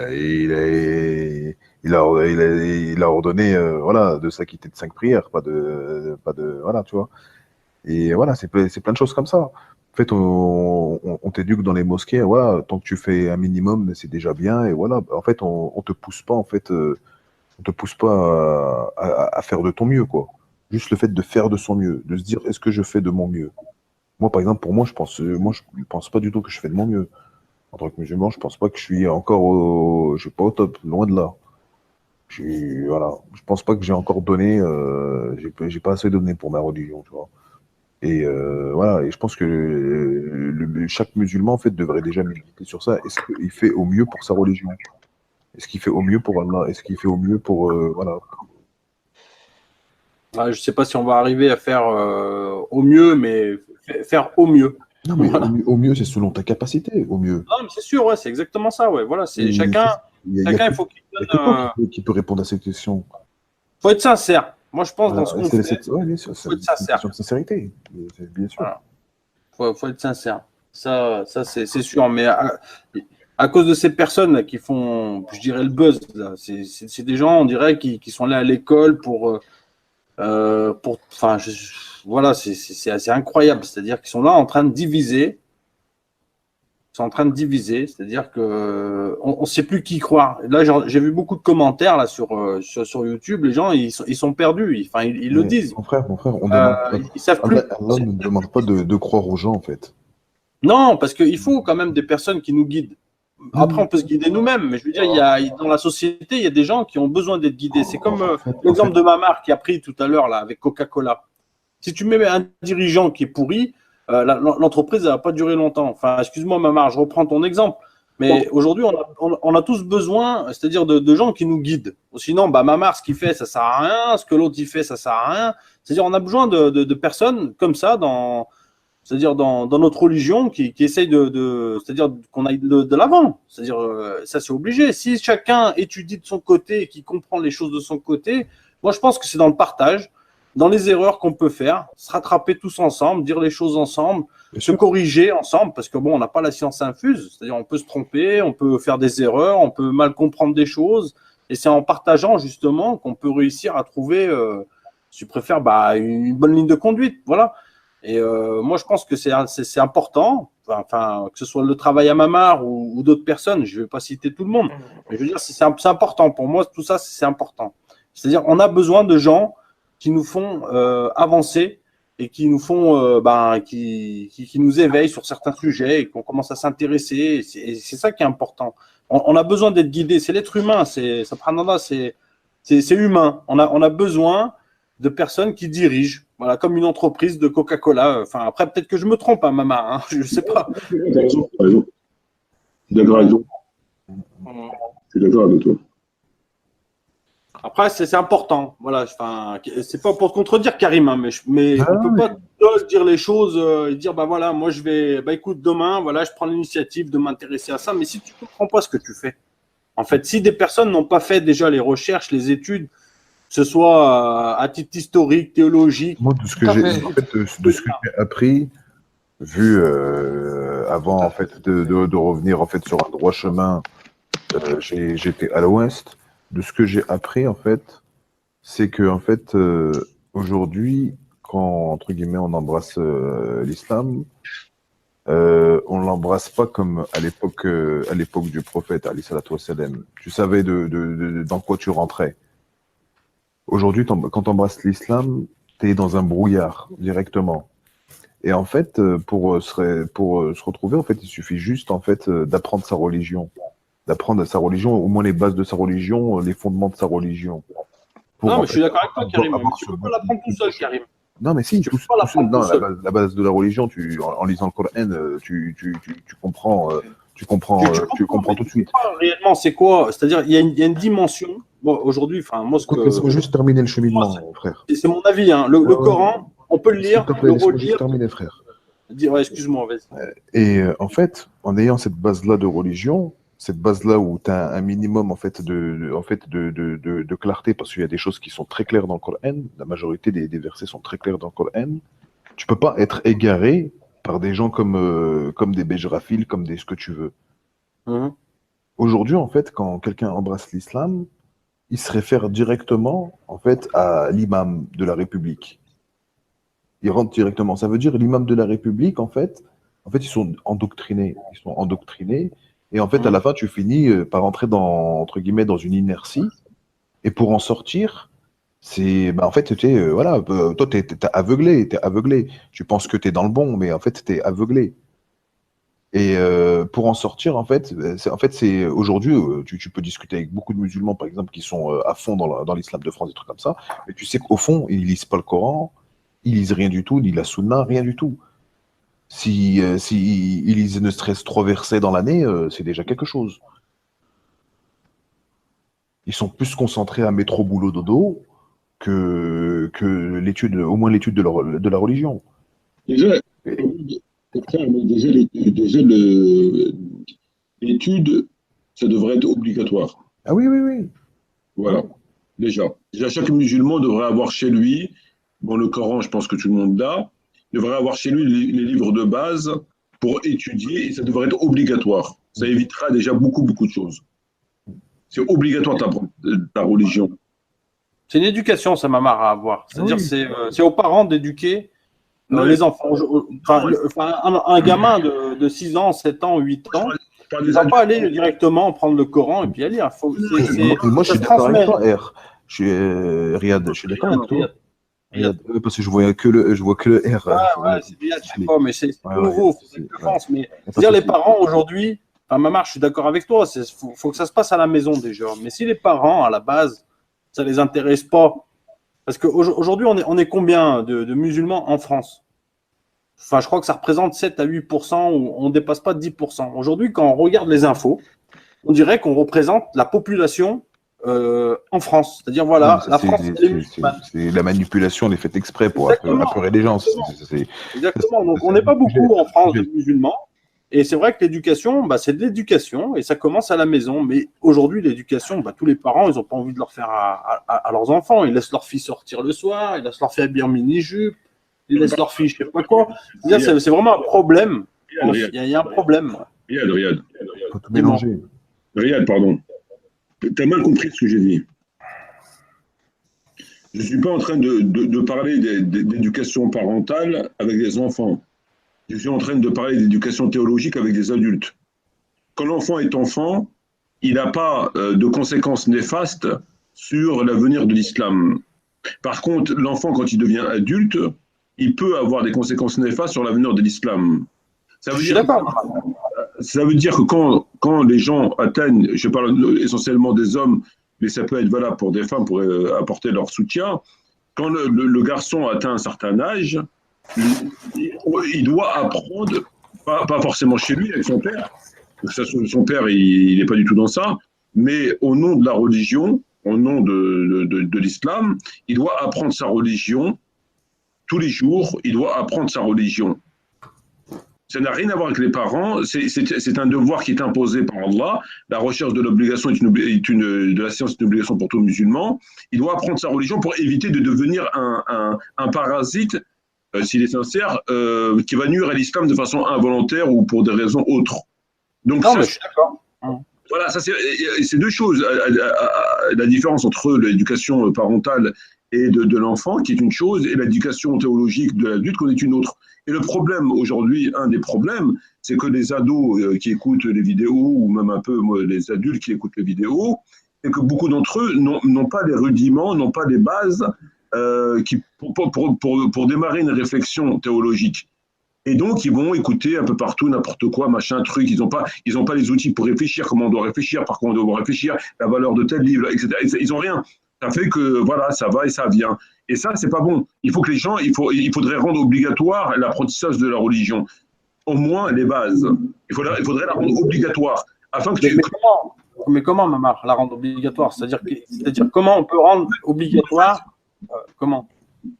a ordonné voilà, de s'acquitter de 5 prières, pas de, voilà, tu vois. Et voilà, c'est plein de choses comme ça. En fait, on t'éduque dans les mosquées, voilà, tant que tu fais un minimum, c'est déjà bien. Et voilà, en fait, on te pousse pas, en fait, on te pousse pas à faire de ton mieux, quoi. Juste le fait de faire de son mieux, de se dire, est-ce que je fais de mon mieux? Moi, par exemple, pour moi, je pense pas du tout que je fais de mon mieux. En tant que musulman, je pense pas que je suis encore je suis pas au top, loin de là. Voilà, je pense pas que j'ai encore donné, j'ai pas assez donné pour ma religion, tu vois. Et voilà, et je pense que chaque musulman, en fait, devrait déjà méditer sur ça. Est-ce qu'il fait au mieux pour sa religion? Est-ce qu'il fait au mieux pour Allah? Est-ce qu'il fait au mieux pour, voilà. Je ne sais pas si on va arriver à faire au mieux, mais faire au mieux. Non, mais Voilà. au mieux, c'est selon ta capacité, au mieux. Non, mais c'est sûr, ouais, c'est exactement ça. Ouais. Voilà, Et chacun, il y a il que, faut qu'il il y a donne. que toi qui peut répondre à cette question. Faut être sincère. Moi, je pense Voilà, dans ce qu'on fait, ouais, bien sûr, faut être c'est une sincère. question de sincérité, bien sûr. Voilà. Faut être sincère. Ça c'est sûr. Mais à cause de ces personnes là, qui font, je dirais, le buzz, c'est des gens, on dirait, qui sont là à l'école enfin, voilà, c'est assez incroyable. C'est-à-dire qu'ils sont là en train de diviser. Ils sont en train de diviser, c'est-à-dire que on ne sait plus qui croire. Là, j'ai vu beaucoup de commentaires là sur YouTube. Les gens, ils sont perdus. Enfin, ils le Mais disent. mon frère, on demande, Ils savent plus. Allah ne demande pas de croire aux gens, en fait. Non, parce qu'il faut quand même des personnes qui nous guident. Après, on peut se guider nous-mêmes, mais je veux dire, dans la société, il y a des gens qui ont besoin d'être guidés. C'est comme l'exemple de ma marque qui a pris tout à l'heure là avec Coca-Cola. Si tu mets un dirigeant qui est pourri, l'entreprise ne va pas durer longtemps. Enfin, excuse-moi, Mamar, je reprends ton exemple. Mais aujourd'hui, on a tous besoin, c'est-à-dire de gens qui nous guident. Sinon, Mamar, ce qu'il fait, ça ne sert à rien. Ce que l'autre il fait, ça ne sert à rien. C'est-à-dire, on a besoin de personnes comme ça c'est-à-dire dans notre religion qui essayent c'est-à-dire qu'on aille de l'avant. C'est-à-dire, ça c'est obligé. Si chacun étudie de son côté et qui comprend les choses de son côté, moi je pense que c'est dans le partage, dans les erreurs qu'on peut faire, se rattraper tous ensemble, dire les choses ensemble, se corriger ensemble, parce que bon, on n'a pas la science infuse. C'est-à-dire, on peut se tromper, on peut faire des erreurs, on peut mal comprendre des choses, et c'est en partageant justement qu'on peut réussir à trouver, si tu préfères, une bonne ligne de conduite. Voilà. Et moi, je pense que c'est important, enfin, que ce soit le travail à Mamar ou d'autres personnes, je ne vais pas citer tout le monde, mais je veux dire, c'est important. Pour moi, tout ça, c'est important. C'est-à-dire, on a besoin de gens qui nous font avancer et qui nous font, qui nous éveillent sur certains sujets et qu'on commence à s'intéresser. Et c'est ça qui est important. On a besoin d'être guidé. C'est l'être humain. C'est humain. On a besoin de personnes qui dirigent, voilà, comme une entreprise de Coca-Cola. Enfin, après, peut-être que je me trompe, Mama, hein, je ne sais pas. Tu as raison. Je suis d'accord avec toi. Je suis d'accord avec toi. Après, c'est important. Voilà, enfin, c'est pas pour te contredire, Karim, hein, mais on peut pas dire les choses et dire, voilà, moi je vais, écoute, demain, voilà, je prends l'initiative de m'intéresser à ça. Mais si tu ne comprends pas ce que tu fais, en fait, si des personnes n'ont pas fait déjà les recherches, les études, que ce soit à titre historique, théologique. Moi, de ce que j'ai appris, vu avant en fait de revenir en fait sur un droit chemin, j'étais à l'ouest. De ce que j'ai appris en fait, c'est que en fait aujourd'hui, quand entre guillemets on embrasse l'islam, on l'embrasse pas comme à l'époque du prophète Ali salatu wassalam. Tu savais dans quoi tu rentrais. Aujourd'hui, quand tu embrasses l'islam, tu es dans un brouillard directement. Et en fait, pour se retrouver, en fait, il suffit juste en fait d'apprendre sa religion, au moins les bases de sa religion, les fondements de sa religion. Non, mais je suis d'accord avec toi, Karim. Mais tu ne peux pas l'apprendre tout seul, Karim. Non, mais si, Tu tout, peux pas tout seul. l'apprendre Non, tout seul. la base de la religion, en lisant le Coran, tu comprends, tu comprends tout de suite. Réellement, c'est quoi? C'est-à-dire, il y a une dimension. Bon, aujourd'hui, enfin, moi, Écoute, laisse-moi juste terminer le cheminement, frère. c'est mon avis, hein. Le Ouais, ouais. Coran, on peut le S'il lire, te plaît, le laisse-moi juste relire. terminer, frère. Ouais, excuse-moi, vas-y. Et en fait, en ayant cette base-là de religion, cette base-là où tu as un minimum en fait de clarté, parce qu'il y a des choses qui sont très claires dans le Coran, la majorité des versets sont très clairs dans le Coran, tu peux pas être égaré par des gens comme des Béjrafil, comme des ce que tu veux. Mhm. Aujourd'hui, en fait, quand quelqu'un embrasse l'islam, il se réfère directement en fait à l'imam de la République. Il rentre directement. Ça veut dire l'imam de la République, en fait, ils sont endoctrinés. Ils sont endoctrinés. Et en fait, à la fin, tu finis par entrer dans, entre guillemets, dans une inertie. Et pour en sortir, c'est, bah, en fait, tu es, voilà, toi, t'es aveuglé, t'es aveuglé. Tu penses que tu es dans le bon, mais en fait, tu es aveuglé. Et pour en sortir, en fait, c'est aujourd'hui, tu peux discuter avec beaucoup de musulmans, par exemple, qui sont à fond dans l'islam de France, des trucs comme ça. Mais tu sais qu'au fond, ils lisent pas le Coran, ils lisent rien du tout, ni la Sunna, rien du tout. Si ils lisent ne serait-ce 3 versets dans l'année, c'est déjà quelque chose. Ils sont plus concentrés à métro, boulot, dodo que l'étude, au moins l'étude de la religion. Déjà, Et- déjà, l'étude, ça devrait être obligatoire. Ah oui, oui, oui. Voilà. Déjà, chaque musulman devrait avoir chez lui, bon, le Coran, je pense que tout le monde l'a, devrait avoir chez lui les livres de base pour étudier et ça devrait être obligatoire. Ça évitera déjà beaucoup, beaucoup de choses. C'est obligatoire ta religion. C'est une éducation, ça m'a marre à avoir. C'est-à-dire, Oui. c'est aux parents d'éduquer Ouais. les enfants. Un gamin de 6 ans, 7 ans, 8 ans, Par il des ne va adultes. pas aller directement prendre le Coran et puis à lire. Et moi, je ça suis se d'accord avec transmet. toi, R. Je suis, Riyad, je suis d'accord avec toi. Riyad. Riyad. Parce que je vois que le R. Ouais, c'est bien, je sais pas, mais c'est Ouais, nouveau, ouais, faut que je ouais. pense. Mais Y a pas de c'est-à-dire, les souci. parents aujourd'hui, enfin, Mamar, je suis d'accord avec toi, faut que ça se passe à la maison déjà. Mais si les parents, à la base, ça les intéresse pas, parce qu'aujourd'hui, on est combien de musulmans en France? Enfin, je crois que ça représente 7 à 8%, ou on ne dépasse pas 10%. Aujourd'hui, quand on regarde les infos, on dirait qu'on représente la population en France. C'est-à-dire, Non, voilà, mais ça, la France, elle est musulmane. c'est la manipulation, elle est faite exprès pour Exactement. apeurer les gens. Exactement. Donc, c'est on n'est pas un beaucoup sujet, en France c'est un de musulmans. Et c'est vrai que l'éducation, bah, c'est de l'éducation et ça commence à la maison. Mais aujourd'hui, l'éducation, bah, tous les parents, ils n'ont pas envie de leur faire à leurs enfants. Ils laissent leurs filles sortir le soir, ils laissent leurs filles habiller en mini-jupe, ils laissent leurs filles, je sais pas quoi. C'est-à-dire, c'est vraiment un problème. Il y a un problème. Riyad. faut tout mélanger. Riyad, pardon. Tu as mal compris ce que j'ai dit. Je ne suis pas en train de parler d'éducation parentale avec des enfants. Je suis en train de parler d'éducation théologique avec des adultes. Quand l'enfant est enfant, il n'a pas de conséquences néfastes sur l'avenir de l'islam. Par contre, l'enfant, quand il devient adulte, il peut avoir des conséquences néfastes sur l'avenir de l'islam. Ça Je veut suis dire, d'accord. ça veut dire que quand les gens atteignent, je parle essentiellement des hommes, mais ça peut être valable pour des femmes pour apporter leur soutien, quand le garçon atteint un certain âge, il doit apprendre, pas forcément chez lui avec son père, son père il n'est pas du tout dans ça, mais au nom de la religion, au nom de l'islam, il doit apprendre sa religion tous les jours, il doit apprendre sa religion. Ça n'a rien à voir avec les parents, c'est un devoir qui est imposé par Allah. La recherche de l'obligation de la science est une obligation pour tout musulman. Il doit apprendre sa religion pour éviter de devenir un parasite, s'il est sincère, qui va nuire à l'islam de façon involontaire ou pour des raisons autres. Donc, Non, ça, mais je suis d'accord. voilà, ça c'est deux choses. La différence entre l'éducation parentale et de l'enfant, qui est une chose, et l'éducation théologique de l'adulte, qui est une autre. Et le problème aujourd'hui, un des problèmes, c'est que les ados qui écoutent les vidéos, ou même un peu les adultes qui écoutent les vidéos, et que beaucoup d'entre eux n'ont pas les rudiments, n'ont pas les bases pour démarrer une réflexion théologique. Et donc, ils vont écouter un peu partout, n'importe quoi, machin, truc. Ils n'ont pas les outils pour réfléchir, comment on doit réfléchir, par quoi on doit réfléchir, la valeur de tel livre, etc. Ils n'ont rien. Ça fait que, voilà, ça va et ça vient. Et ça, c'est pas bon. Il faut que les gens, il faudrait rendre obligatoire l'apprentissage de la religion. Au moins les bases. Il faudrait la rendre obligatoire. Afin que tu... Mais comment, Mamar, la rendre obligatoire? C'est-à-dire comment on peut rendre obligatoire comment?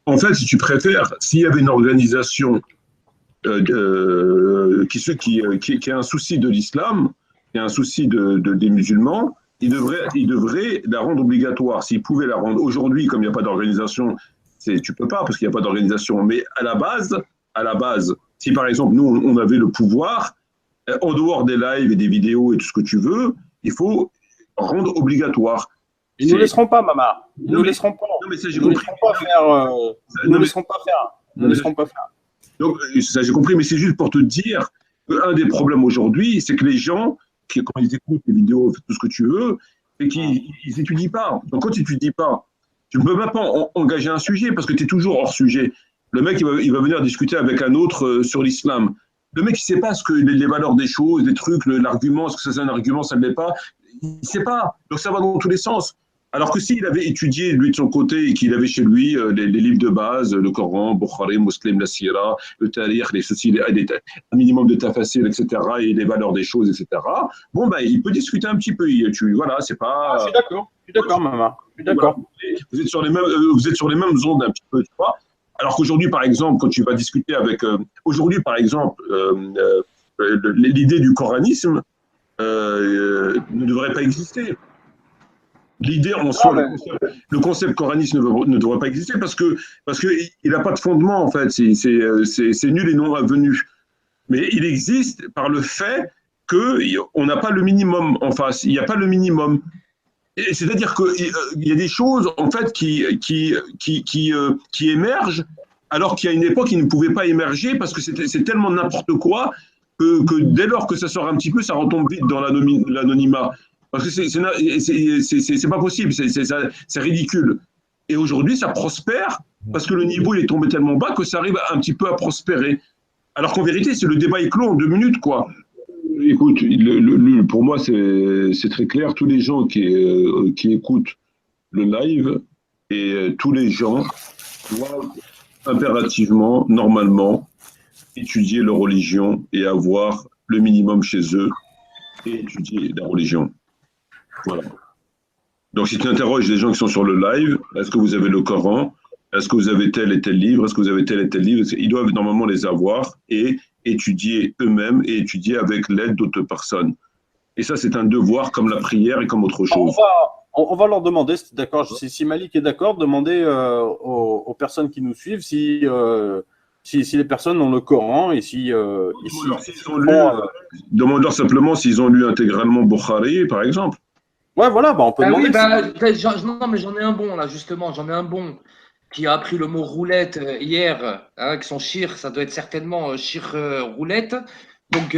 En fait, si tu préfères, s'il y avait une organisation qui a un souci de l'islam, qui a un souci des musulmans, il devrait la rendre obligatoire. S'il pouvait la rendre aujourd'hui, comme il n'y a pas d'organisation, tu peux pas parce qu'il n'y a pas d'organisation. Mais à la base, si par exemple nous on avait le pouvoir, en dehors des lives et des vidéos et tout ce que tu veux, il faut rendre obligatoire. Ils ne nous laisseront pas, Mamar. Ils ne nous laisseront pas. Non, mais ça, j'ai Ils ne nous compris. laisseront pas faire. Ils ne nous laisseront pas faire. Ils ne nous laisseront pas faire. Donc, ça, j'ai compris, mais c'est juste pour te dire qu'un des problèmes aujourd'hui, c'est que les gens, quand ils écoutent les vidéos, tout ce que tu veux, c'est qu'ils n'étudient pas. Donc, quand tu n'étudies pas, tu ne peux même pas engager un sujet parce que tu es toujours hors sujet. Le mec, il va venir discuter avec un autre sur l'islam. Le mec, il ne sait pas ce que les valeurs des choses, les trucs, l'argument, est-ce que c'est un argument, ça ne l'est pas. Il ne sait pas. Donc, ça va dans tous les sens. Alors que s'il avait étudié, lui, de son côté, et qu'il avait chez lui les livres de base, le Coran, Bukhari, Muslim, la Sira, le Tariq, les soucis, un minimum de tafasir, etc., et les valeurs des choses, etc., bon, ben, il peut discuter un petit peu. Voilà, c'est pas... Je suis d'accord, Mamar. Je suis d'accord. Voilà. Vous êtes sur les mêmes ondes un petit peu, tu vois. Alors qu'aujourd'hui, par exemple, quand tu vas discuter avec... aujourd'hui, par exemple, l'idée du coranisme ne devrait pas exister. L'idée en soi, le concept coraniste ne devrait pas exister parce que il n'a pas de fondement en fait, c'est nul et non avenu. Mais il existe par le fait qu'on n'a pas le minimum en face. Il n'y a pas le minimum. C'est-à-dire qu'il y a des choses en fait qui émergent alors qu'il y a une époque qui ne pouvait pas émerger parce que c'est tellement n'importe quoi que dès lors que ça sort un petit peu, ça retombe vite dans l'anonymat. Parce que c'est pas possible, c'est ridicule. Et aujourd'hui, ça prospère parce que le niveau il est tombé tellement bas que ça arrive un petit peu à prospérer. Alors qu'en vérité, c'est le débat est clos en 2 minutes, quoi. Écoute, pour moi, c'est très clair. Tous les gens qui écoutent le live et tous les gens doivent impérativement, normalement, étudier leur religion et avoir le minimum chez eux et étudier la religion. Voilà. Donc, si tu interroges les gens qui sont sur le live, est-ce que vous avez le Coran? Est-ce que vous avez tel et tel livre? Est-ce que vous avez tel et tel livre? Ils doivent normalement les avoir et étudier eux-mêmes et étudier avec l'aide d'autres personnes. Et ça, c'est un devoir comme la prière et comme autre chose. On va leur demander, d'accord, si Malik est d'accord, demander aux personnes qui nous suivent si les personnes ont le Coran et si... Demande-leur simplement s'ils ont lu intégralement Bukhari, par exemple. Ouais, voilà, on peut demander. Oui, non, mais j'en ai un bon, là, justement. J'en ai un bon qui a appris le mot roulette hier, avec son shir. Ça doit être certainement shir roulette. Donc,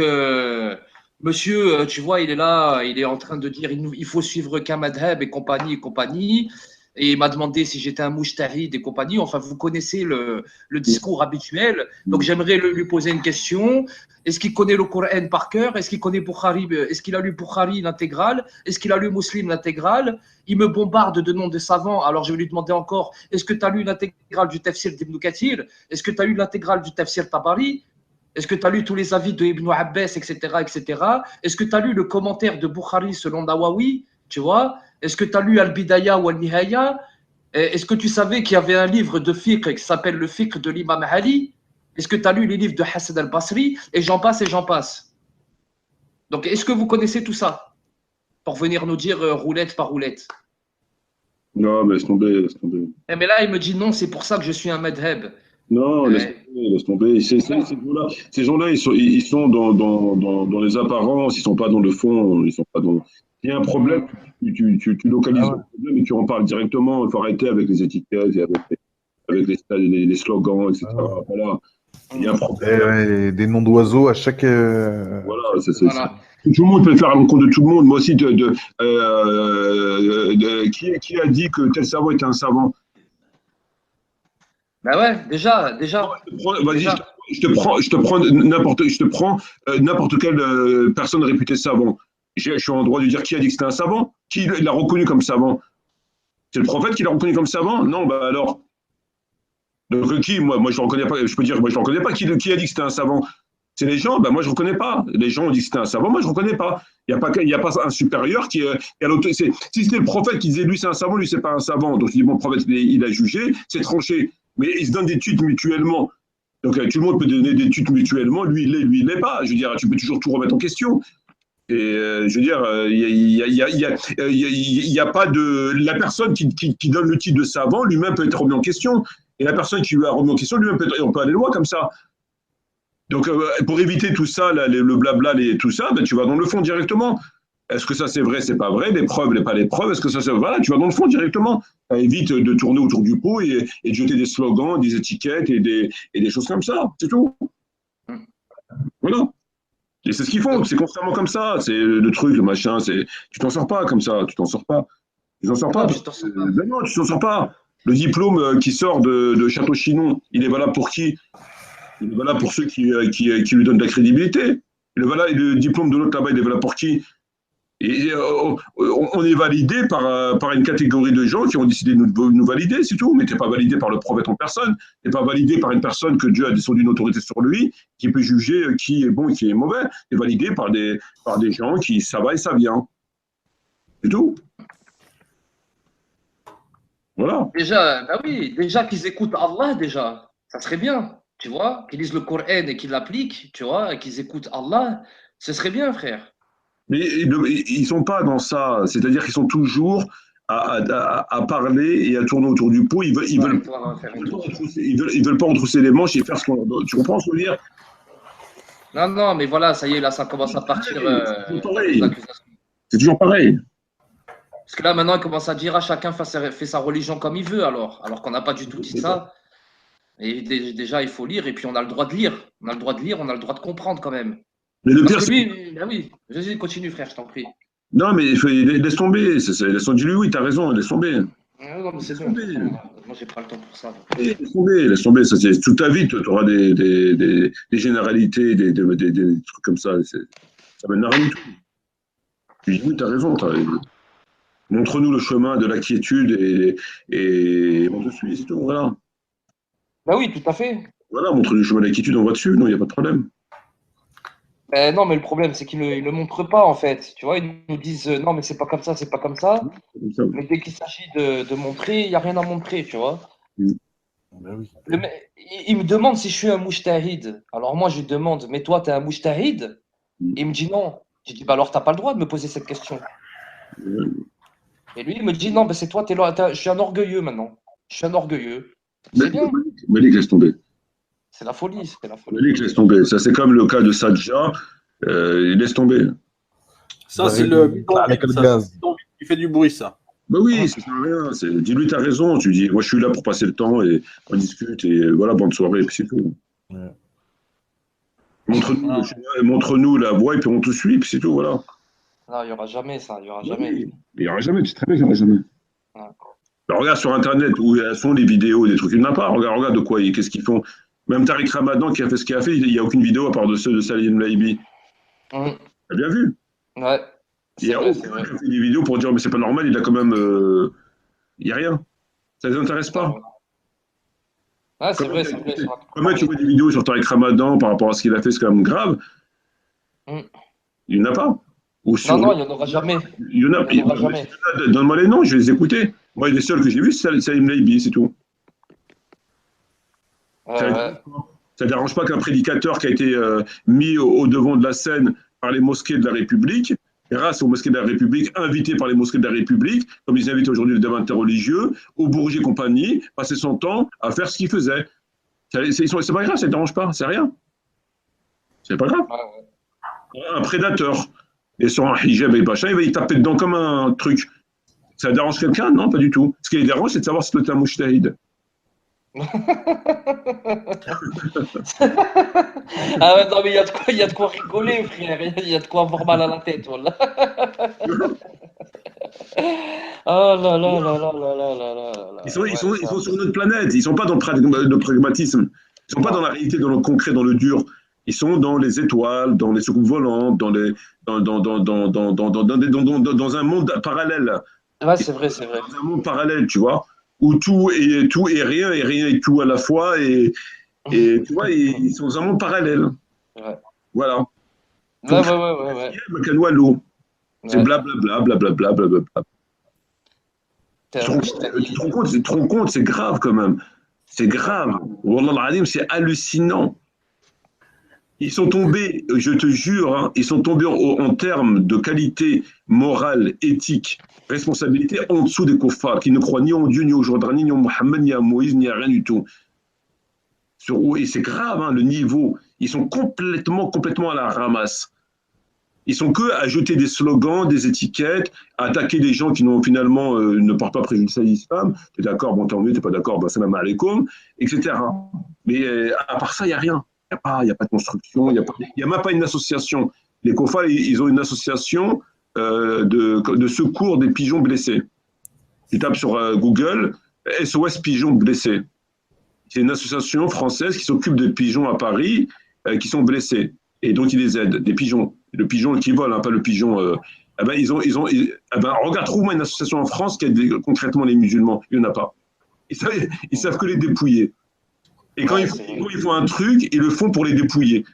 monsieur, tu vois, il est là, il est en train de dire il faut suivre qu'un madhab et compagnie et compagnie. Et il m'a demandé si j'étais un mouchtahid et compagnie. Enfin, vous connaissez le discours habituel. Donc, j'aimerais lui poser une question. Est-ce qu'il connaît le Coran par cœur? Est-ce qu'il connaît Bukhari? Est-ce qu'il a lu Bukhari l'intégrale? Est-ce qu'il a lu Muslim l'intégrale? Il me bombarde de noms de savants. Alors, je vais lui demander encore, est-ce que tu as lu l'intégrale du Tafsir d'Ibn Kathir? Est-ce que tu as lu l'intégrale du Tafsir Tabari? Est-ce que tu as lu tous les avis de Ibn Abbas, etc., etc. Est-ce que tu as lu le commentaire de Bukhari selon Nawawi? Tu vois? Est-ce que tu as lu Al-Bidaya ou Al-Nihaya? Est-ce que tu savais qu'il y avait un livre de fiqh qui s'appelle le fiqh de l'imam Ali? Est-ce que tu as lu les livres de Hassan al-Basri? Et j'en passe et j'en passe. Donc, est-ce que vous connaissez tout ça? Pour venir nous dire roulette par roulette. Non, mais laisse tomber, laisse tomber. Mais là, il me dit non, c'est pour ça que je suis un madhab. Non, laisse tomber. Ces gens-là, ils sont dans les apparences, ils ne sont pas dans le fond, ils sont pas dans... Il y a un problème, tu localises le problème et tu en parles directement. Il faut arrêter avec les étiquettes et avec les slogans, etc. Voilà. Il y a un problème. Des noms d'oiseaux à chaque. Voilà, voilà. Tout le monde peut faire un compte de tout le monde. Moi aussi, qui a dit que tel savant était un savant? Ben ouais, déjà. Vas-y, je te prends n'importe quelle personne réputée savant. Je suis en droit de dire qui a dit que c'était un savant. Qui l'a reconnu comme savant? C'est le prophète qui l'a reconnu comme savant? Non, bah alors. Donc qui, moi je ne reconnais pas, je peux dire, moi je ne reconnais pas qui a dit que c'était un savant. C'est les gens, ben moi je ne reconnais pas. Les gens ont dit que c'était un savant, moi je ne reconnais pas. Il n'y a pas un supérieur qui a l'autorité. Si c'était le prophète qui disait lui c'est un savant, lui c'est pas un savant. Donc il dit bon, le prophète il a jugé, c'est tranché. Mais ils se donnent des tuts mutuellement. Donc tout le monde peut donner des tuts mutuellement, lui il l'est pas. Je veux dire, tu peux toujours tout remettre en question. Et je veux dire, il y a pas de. La personne qui donne le titre de savant lui-même peut être remis en question. Et la personne qui lui a remis en question lui-même peut être. On peut aller loin comme ça. Donc, pour éviter tout ça, là, le blabla, tout ça, ben, tu vas dans le fond directement. Est-ce que ça c'est vrai, c'est pas vrai, les preuves, pas les preuves, est-ce que ça c'est. Voilà, tu vas dans le fond directement. Ça évite de tourner autour du pot et de jeter des slogans, des étiquettes et des choses comme ça. C'est tout. Voilà. Et c'est ce qu'ils font, c'est constamment comme ça. C'est le truc, le machin, tu t'en sors pas comme ça, tu t'en sors pas. Tu t'en sors pas. Non, tu t'en sors pas. Ben non, tu t'en sors pas. Le diplôme qui sort de Château-Chinon, il est valable pour qui? Il est valable pour ceux qui lui donnent de la crédibilité. Le diplôme de l'autre là-bas, il est valable pour qui? Et on est validé par une catégorie de gens qui ont décidé de nous valider, c'est tout. Mais tu n'es pas validé par le prophète en personne. Tu n'es pas validé par une personne que Dieu a descendu une autorité sur lui, qui peut juger qui est bon et qui est mauvais. Tu es validé par des gens qui, ça va et ça vient. C'est tout. Voilà. Déjà, bah oui, déjà qu'ils écoutent Allah, déjà, ça serait bien, tu vois, qu'ils lisent le Coran et qu'ils l'appliquent, tu vois, et qu'ils écoutent Allah, ce serait bien, frère. Mais ils ne sont pas dans ça. C'est-à-dire qu'ils sont toujours à parler et à tourner autour du pot. Ils veulent pas retrousser les manches et faire ce qu'on leur donne. Tu comprends ce que je veux dire? Non, non, mais voilà, ça y est, là, ça commence à partir. C'est toujours pareil. Parce que là, maintenant, il commence à dire à chacun fait sa religion comme il veut, alors qu'on n'a pas du tout dit ça. Et déjà, il faut lire, et puis on a le droit de lire. On a le droit de lire, on a le droit de comprendre quand même. Mais le Parce pire, que lui, ah oui, vas-y, continue, frère, je t'en prie. non, mais laisse tomber. Dis-lui, oui, t'as raison, laisse tomber. Non, mais c'est bon. Moi, j'ai pas le temps pour ça. Laisse tomber, laisse tomber. Ça, toute ta vie, tu auras des généralités, des trucs comme ça. Ça mène à rien du tout. Tu dis, oui, t'as raison. Montre-nous le chemin de la quiétude et on te suit, c'est tout. Voilà. Bah oui, tout à fait. Voilà, montre-nous le chemin de la quiétude, on va dessus. Non, il n'y a pas de problème. Non, mais le problème, c'est qu'ils ne le montrent pas, en fait. Tu vois, ils nous disent non, mais c'est pas comme ça, c'est pas comme ça. Comme ça. Mais dès qu'il s'agit de montrer, il n'y a rien à montrer, tu vois. Ben oui. Il me demande si je suis un mouchtahid. Alors moi, je lui demande, mais toi, tu es un mouchtahid? Il me dit non. Je dis, bah alors, tu n'as pas le droit de me poser cette question. Et lui, il me dit, non, bah c'est toi, je suis un orgueilleux maintenant. Je suis un orgueilleux. C'est bien. Malik, laisse tomber. C'est la folie, c'est la folie. Malik, laisse tomber. Ça, c'est comme le cas de Sadja. Laisse tomber. Ça, c'est le avec le gaz. qui fait du bruit, ça. Bah oui, ça sert à rien. Dis-lui, t'as raison. Tu dis, moi, je suis là pour passer le temps et on discute et voilà, bonne soirée, et puis c'est tout. Ouais. Montre-nous la voie et puis on te suit, et puis c'est tout, voilà. Non, il n'y aura jamais ça, il n'y aura Oui, jamais. il n'y aura jamais, tu sais très bien qu'il n'y aura jamais. Ouais. Alors, regarde sur Internet où sont les vidéos, des trucs. Il n'y en a pas. Regarde de quoi, qu'est-ce qu'ils font. Même Tariq Ramadan qui a fait ce qu'il a fait, il n'y a aucune vidéo à part de ceux de Salim Laibi. T'as bien vu? Ouais. Il y a aucun qui fait des vidéos pour dire mais c'est pas normal, il a quand même. Il n'y a rien. Ça ne les intéresse pas. Ouais, c'est vrai, c'est vrai. Comment tu vois des vidéos sur Tariq Ramadan par rapport à ce qu'il a fait, c'est quand même grave. Il n'y en a pas. Ou sur... Non, il n'y en aura jamais. Il y en a jamais. Donne-moi les noms, je vais les écouter. Moi, les seuls que j'ai vus, c'est Salim Laibi, c'est tout. Ça ne dérange pas qu'un prédicateur qui a été mis au devant de la scène par les mosquées de la République, grâce aux mosquées de la République, invité par les mosquées de la République, comme ils invitent aujourd'hui les débat interreligieux, au Bourget et compagnie, passer son temps à faire ce qu'il faisait. C'est pas grave, ça ne dérange pas, c'est rien. C'est pas grave. Un prédateur, et sur un hijab et machin, il va y taper dedans comme un truc. Ça dérange quelqu'un? Non, pas du tout. Ce qui les dérange, c'est de savoir si tu es un mouchtahid. Ah ouais, non, mais il y a de quoi rigoler, frère. Il y a de quoi avoir mal à la tête, voilà. Oh là là là là là là là là. Ils sont sur notre planète. Ils ne sont pas dans le pragmatisme. Ils ne sont pas dans la réalité, dans le concret, dans le dur. Ils sont dans les étoiles, dans les soucoupes volantes, dans un monde parallèle. Ouais, c'est vrai, c'est vrai. Dans un monde parallèle, tu vois. où tout est rien et rien est tout à la fois. Et tu vois, ils sont dans un monde parallèle. Ouais. Voilà. Ouais. Macanoalo. C'est Ouais. blablabla, blablabla, blablabla. Tu T'as- te rends compte, c'est grave quand même. C'est grave. Wallah al-Azim, c'est hallucinant. Ils sont tombés, je te jure, hein, ils sont tombés en termes de qualité morale, éthique, responsabilité en dessous des koffars qui ne croient ni en Dieu, ni au Jourdain, ni en Mohammed, ni à Moïse, ni à rien du tout. Et c'est grave, hein, le niveau. Ils sont complètement à la ramasse. Ils sont que à jeter des slogans, des étiquettes, à attaquer des gens qui finalement ne portent pas préjudice à l'islam. Tu es d'accord, bon, tant mieux, tu n'es pas d'accord, ben, salam alaikum, etc. Mais à part ça, il n'y a rien. Il n'y a pas de construction, il n'y a même pas une association. Les Kofa, ils ont une association de secours des pigeons blessés. Tu tapes sur Google, SOS pigeons blessés. C'est une association française qui s'occupe des pigeons à Paris qui sont blessés. Et donc, ils les aident, des pigeons. Le pigeon qui vole, hein, pas le pigeon. Regarde, trouve-moi une association en France qui aide concrètement les musulmans. Il n'y en a pas. Ils savent que les dépouiller. Et quand ils font un truc, ils le font pour les dépouiller.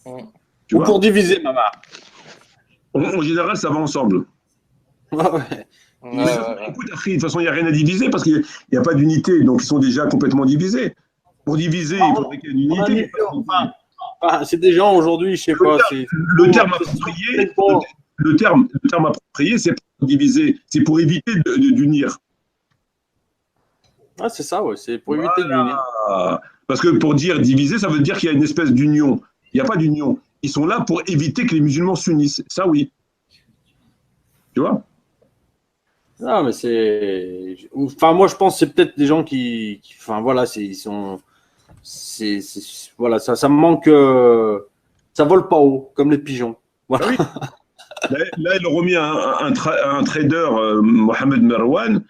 Ou pour diviser, maman. En général, ça va ensemble. Ouais. Écoute, de toute façon, il n'y a rien à diviser parce qu'il n'y a pas d'unité. Donc, ils sont déjà complètement divisés. Pour diviser, il faudrait qu'il y ait une unité. C'est des gens aujourd'hui, je sais pas. Le terme approprié, c'est pour diviser, c'est pour éviter d'unir. Ah, c'est ça, ouais, c'est pour éviter d'unir. Parce que pour dire diviser, ça veut dire qu'il y a une espèce d'union. Il n'y a pas d'union. Ils sont là pour éviter que les musulmans s'unissent. Ça, oui. Tu vois? Non, mais c'est. Enfin, moi, je pense que c'est peut-être des gens qui. Enfin, voilà, ils sont. Voilà, ça me manque. Ça vole pas haut, comme les pigeons. Voilà. Oui. Là, ils ont remis un trader, Mohamed Merwan,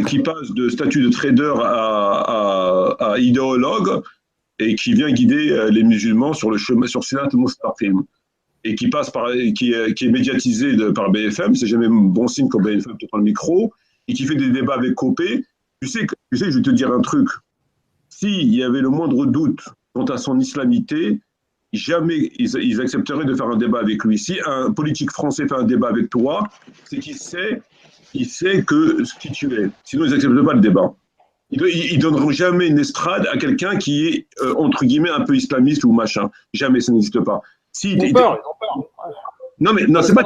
qui passe de statut de trader à idéologue et qui vient guider les musulmans sur le chemin, sur Sirat al-Mustaqim. Et qui est médiatisé par BFM, c'est jamais bon signe quand BFM te prend le micro, et qui fait des débats avec Copé. Tu sais, je vais te dire un truc. S'il y avait le moindre doute quant à son islamité, jamais ils accepteraient de faire un débat avec lui. Si un politique français fait un débat avec toi, c'est qu'il sait qui tu es. Sinon, ils n'acceptent pas le débat. Ils ne donneront jamais une estrade à quelqu'un qui est, entre guillemets, un peu islamiste ou machin. Jamais, ça n'existe pas. Ils ont peur. Non, mais non, c'est pas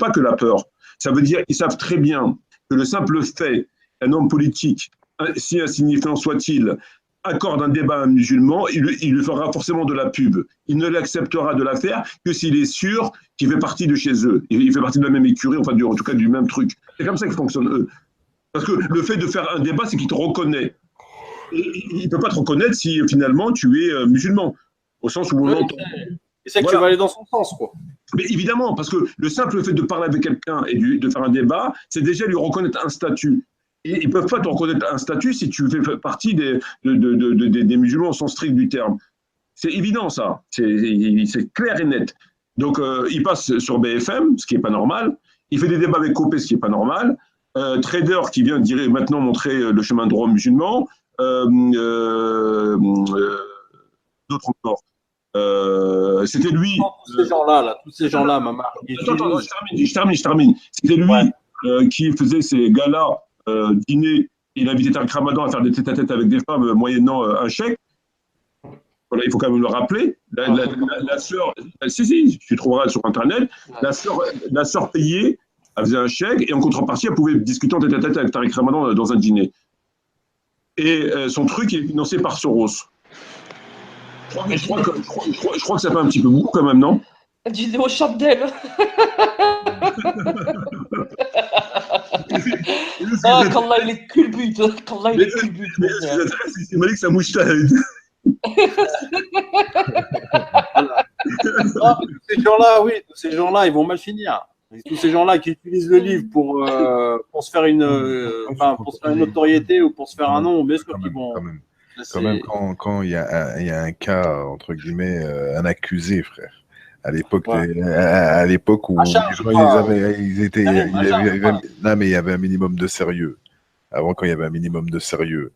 que la peur. Ça veut dire qu'ils savent très bien que le simple fait qu'un homme politique, si insignifiant soit-il, accorde un débat à un musulman, il lui fera forcément de la pub. Il ne l'acceptera de la faire que s'il est sûr qu'il fait partie de chez eux. Il fait partie de la même écurie, enfin, en tout cas du même truc. C'est comme ça qu'ils fonctionnent, eux. Parce que le fait de faire un débat, c'est qu'il te reconnaît. Et il ne peut pas te reconnaître si finalement tu es musulman. Au sens où on l'entend. C'est que tu vas aller dans son sens, quoi. Mais évidemment, parce que le simple fait de parler avec quelqu'un et de faire un débat, c'est déjà lui reconnaître un statut. Et ils ne peuvent pas te reconnaître un statut si tu fais partie des musulmans au sens strict du terme. C'est évident, ça. C'est clair et net. Donc, il passe sur BFM, ce qui n'est pas normal. Il fait des débats avec Copé, ce qui n'est pas normal. Trader qui vient maintenant montrer le chemin droit musulman. D'autres encore. C'était lui. Tous ces gens-là, maman. Attends, je termine. C'était lui qui faisait ces galas, dîners. Il invitait Tariq Ramadan à faire des tête-à-tête avec des femmes moyennant un chèque. Voilà, il faut quand même le rappeler. La sœur, si, tu trouveras sur Internet, la sœur payée, elle faisait un chèque et en contrepartie, elle pouvait discuter en tête-à-tête avec Tariq Ramadan dans un dîner. Et son truc est financé par Soros. Je crois que ça fait un petit peu beaucoup quand même, non? Dis-le au Chapdel. Ah, qu'Allah il est culbute. Qu'Allah il est culbute. Mais ce qui m'intéresse, c'est Malik Samouchta. Tous ces gens-là, ils vont mal finir. Tous ces gens-là qui utilisent le livre pour se faire une notoriété ou pour se faire un nom, bien sûr qu'ils vont. Quand même, quand il y a un cas, entre guillemets, un accusé, frère, À l'époque, Ouais. à l'époque où Achat, les c'est gens, pas- ils étaient, Karim, Achat, c'est pas- non, mais il y avait un minimum de sérieux. Avant, quand il y avait un minimum de sérieux,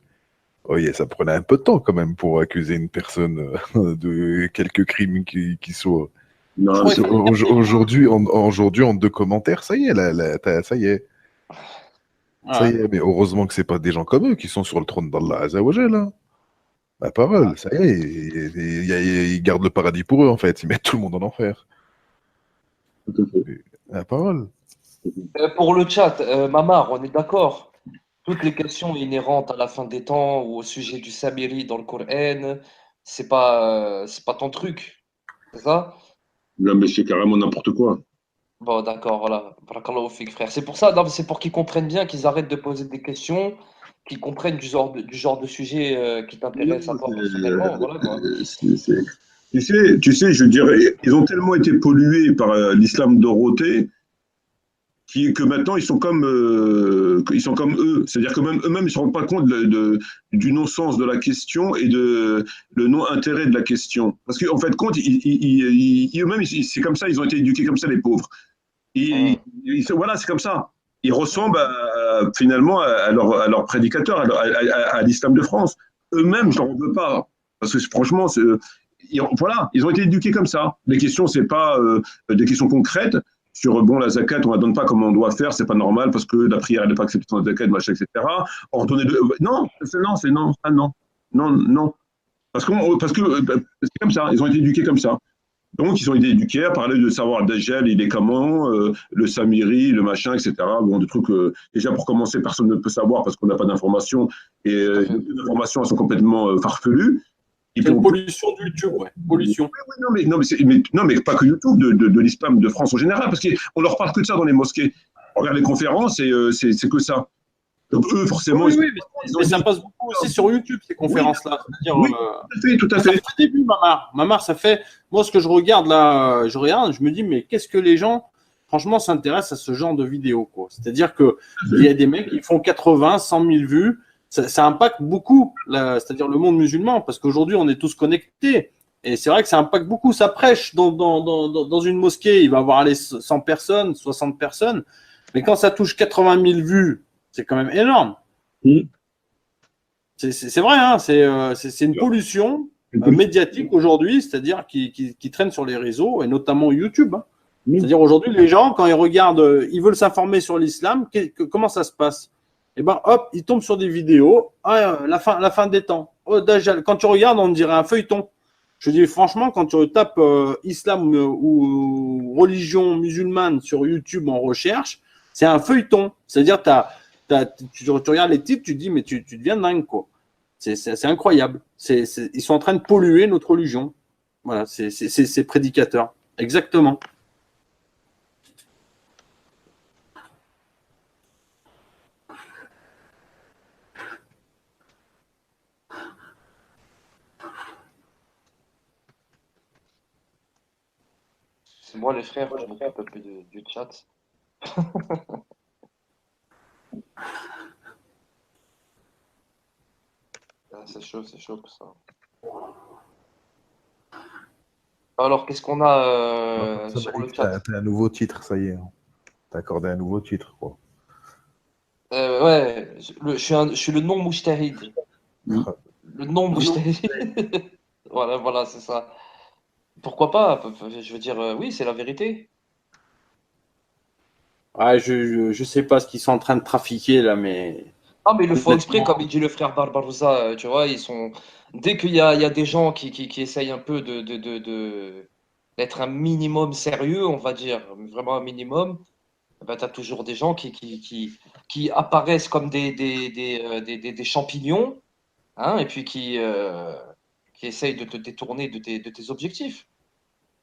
oui, ça prenait un peu de temps quand même pour accuser une personne de quelques crimes qui soient. Je Non, crois qu'il c'est- fallait capter. Aujourd'hui, en 2 commentaires, ça y est, ça y est, ça y Ouais. est. Mais heureusement que c'est pas des gens comme eux qui sont sur le trône d'Allah Azzawajal, hein. La parole, ça y est, ils gardent le paradis pour eux en fait, ils mettent tout le monde en enfer. tout à fait. La parole. Pour le chat, Mamar, on est d'accord. Toutes les questions inhérentes à la fin des temps ou au sujet du Samiri dans le Coran, c'est pas ton truc, c'est ça? Non, mais c'est carrément n'importe quoi. Bon, d'accord, voilà. Barakallahu fik, frère. C'est pour ça, non, mais c'est pour qu'ils comprennent bien, qu'ils arrêtent de poser des questions, qu'ils comprennent du genre de sujet qui Non, t'intéresse à toi personnellement. Voilà, quoi. tu sais, je dirais, ils ont tellement été pollués par l'islam dorothée que maintenant ils sont comme eux. C'est-à-dire que même eux-mêmes, ils ne se rendent pas compte du non-sens de la question et de le non-intérêt de la question. Parce qu'en fait, compte, eux-mêmes, c'est comme ça, ils ont été éduqués comme ça, les pauvres. Hum. Voilà, c'est comme ça. Ils ressemblent finalement à leur prédicateur, à l'islam de France. Eux-mêmes, je ne leur en veux pas. Parce que franchement, voilà, ils ont été éduqués comme ça. Les questions, ce n'est pas des questions concrètes sur bon, la zakat, on ne la donne pas comme on doit faire, c'est pas normal parce que la prière n'est pas acceptée dans la zakat, machin, etc. Non, c'est non, ah, non, non, non. Parce que c'est comme ça, ils ont été éduqués comme ça. Donc, ils ont été éduqués à parler de savoir Dajjal, il est comment, le Samiri, le machin, etc. Bon, des trucs, déjà pour commencer, personne ne peut savoir parce qu'on n'a pas d'informations et Tout à fait. les informations elles sont complètement farfelues. Et C'est puis, une pollution de YouTube, ouais. Pollution. oui, non, mais pas que YouTube, de l'islam de France en général, parce qu'on leur parle que de ça dans les mosquées. On regarde les conférences et c'est que ça. Donc, eux, forcément, Oui, ils oui, ont mais ça été- passe beaucoup aussi sur YouTube, ces conférences-là. C'est-à-dire, Oui, tout à ça fait. fait des vues, Mamar. Mamar, ça fait. Moi, ce que je regarde là, je me dis, mais qu'est-ce que les gens, franchement, s'intéressent à ce genre de vidéos, quoi. C'est-à-dire qu'il y a des mecs qui font 80, 100 000 vues. Ça impacte beaucoup, c'est-à-dire le monde musulman, parce qu'aujourd'hui, on est tous connectés. Et c'est vrai que ça impacte beaucoup. Ça prêche dans une mosquée, il va y avoir allez, 100 personnes, 60 personnes. Mais quand ça touche 80 000 vues, c'est quand même énorme. Mm. C'est vrai, hein, c'est une pollution médiatique aujourd'hui, c'est-à-dire qui traîne sur les réseaux et notamment YouTube. Hein. C'est-à-dire aujourd'hui, les gens, quand ils regardent, ils veulent s'informer sur l'islam, comment ça se passe? Eh ben, hop, ils tombent sur des vidéos, la fin des temps. Oh, Dajjal. Quand tu regardes, on dirait un feuilleton. Je dis franchement, quand tu tapes islam ou religion musulmane sur YouTube en recherche, c'est un feuilleton. C'est-à-dire, tu regardes les titres, tu te dis, mais tu deviens dingue, quoi. C'est incroyable. Ils sont en train de polluer notre religion. Voilà, c'est ces prédicateurs. Exactement. C'est moi, les frères, je m'occupe un peu du chat. C'est chaud tout ça. Alors, qu'est-ce qu'on a sur le chat? T'as un nouveau titre, ça y est. T'as accordé un nouveau titre, quoi. Ouais, je suis le non-moujtahid. Le non-moujtahid. Voilà, c'est ça. Pourquoi pas? Je veux dire, oui, c'est la vérité. Ouais, je sais pas ce qu'ils sont en train de trafiquer là, mais. Ah, mais ils le font exprès, comme il dit le frère Barbaroussa, tu vois, dès qu'il y a des gens qui essayent un peu d'être un minimum sérieux, on va dire, vraiment un minimum, ben, tu as toujours des gens qui apparaissent comme des champignons, hein, et puis qui essayent de te détourner de tes objectifs.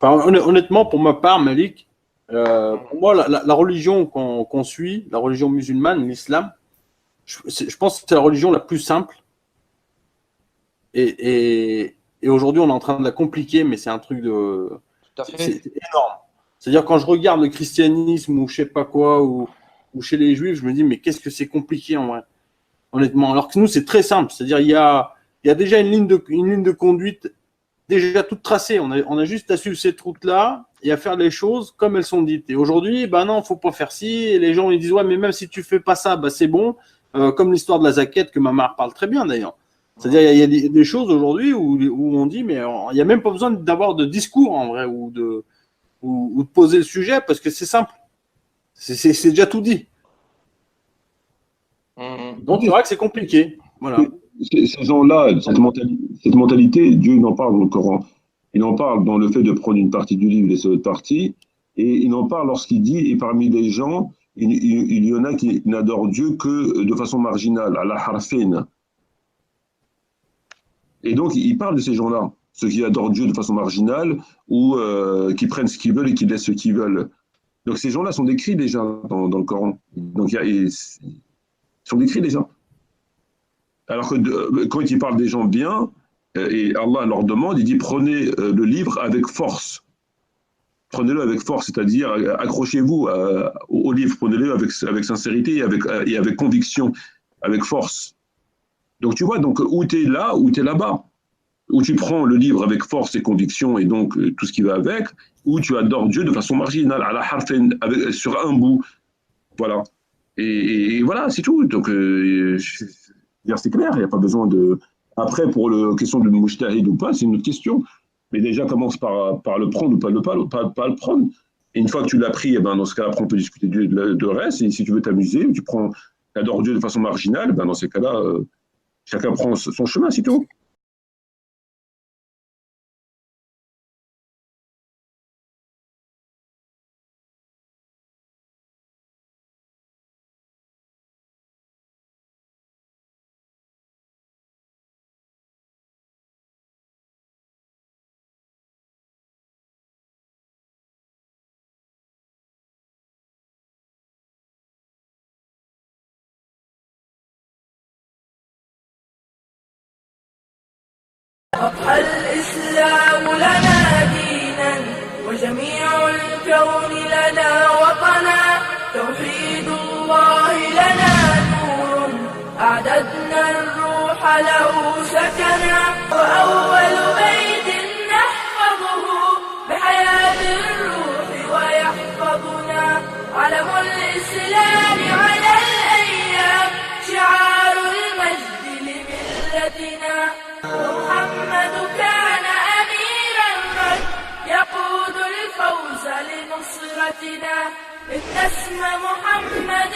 Enfin, honnêtement, pour ma part, Malik, pour moi, la religion qu'on suit, la religion musulmane, l'islam, je pense que c'est la religion la plus simple. Et aujourd'hui, on est en train de la compliquer, mais c'est un truc de. Tout à fait. C'est énorme. C'est-à-dire, quand je regarde le christianisme ou je sais pas quoi, ou chez les juifs, je me dis, mais qu'est-ce que c'est compliqué en vrai, honnêtement. Alors que nous, c'est très simple. C'est-à-dire, il y a déjà une ligne de conduite déjà toutes tracées. On a juste à suivre cette route-là et à faire les choses comme elles sont dites. Et aujourd'hui, ben non, faut pas faire ci. Et les gens, ils disent, ouais, mais même si tu fais pas ça, ben c'est bon. Comme l'histoire de la zaquette que Mamar parle très bien d'ailleurs. C'est-à-dire, il y a des choses aujourd'hui où on dit, mais il n'y a même pas besoin d'avoir de discours en vrai ou de poser le sujet parce que c'est simple. C'est déjà tout dit. Donc, c'est vrai que c'est compliqué. Voilà. Ces gens-là, cette mentalité, Dieu il en parle dans le Coran. Il en parle dans le fait de prendre une partie du livre et laisser l'autre partie. Et il en parle lorsqu'il dit, et parmi les gens, il y en a qui n'adorent Dieu que de façon marginale, à la harfin. Et donc, il parle de ces gens-là, ceux qui adorent Dieu de façon marginale ou qui prennent ce qu'ils veulent et qui laissent ce qu'ils veulent. Donc, ces gens-là sont décrits déjà dans le Coran. Donc, ils sont décrits déjà. Alors que quand il parle des gens bien, et Allah leur demande, il dit prenez le livre avec force. Prenez-le avec force, c'est-à-dire accrochez-vous au livre, prenez-le avec sincérité et avec conviction, avec force. Donc tu vois, donc, où tu es là, ou tu es là-bas. Où tu prends le livre avec force et conviction et donc tout ce qui va avec, ou tu adores Dieu de façon marginale, à la harfen, sur un bout. Voilà. Et voilà, c'est tout. Donc c'est clair, il n'y a pas besoin de. Après, pour la question de mujtahid ou pas, c'est une autre question. Mais déjà, commence par le prendre ou pas le prendre. Et une fois que tu l'as pris, eh ben, dans ce cas-là, après, on peut discuter de reste. Et si tu veux t'amuser, tu adores Dieu de façon marginale, ben, dans ces cas-là, chacun prend son chemin, c'est tout. أضحى الإسلام لنا دينا وجميع الكون لنا وطنا توحيد الله لنا نور أعددنا الروح له سكنا وأول بيت نحفظه بحياة الروح ويحفظنا علم الإسلام على الأيام شعار المجد لملتنا محمد كان أميرا قد يقود الفوز لنصرتنا إن اسم محمد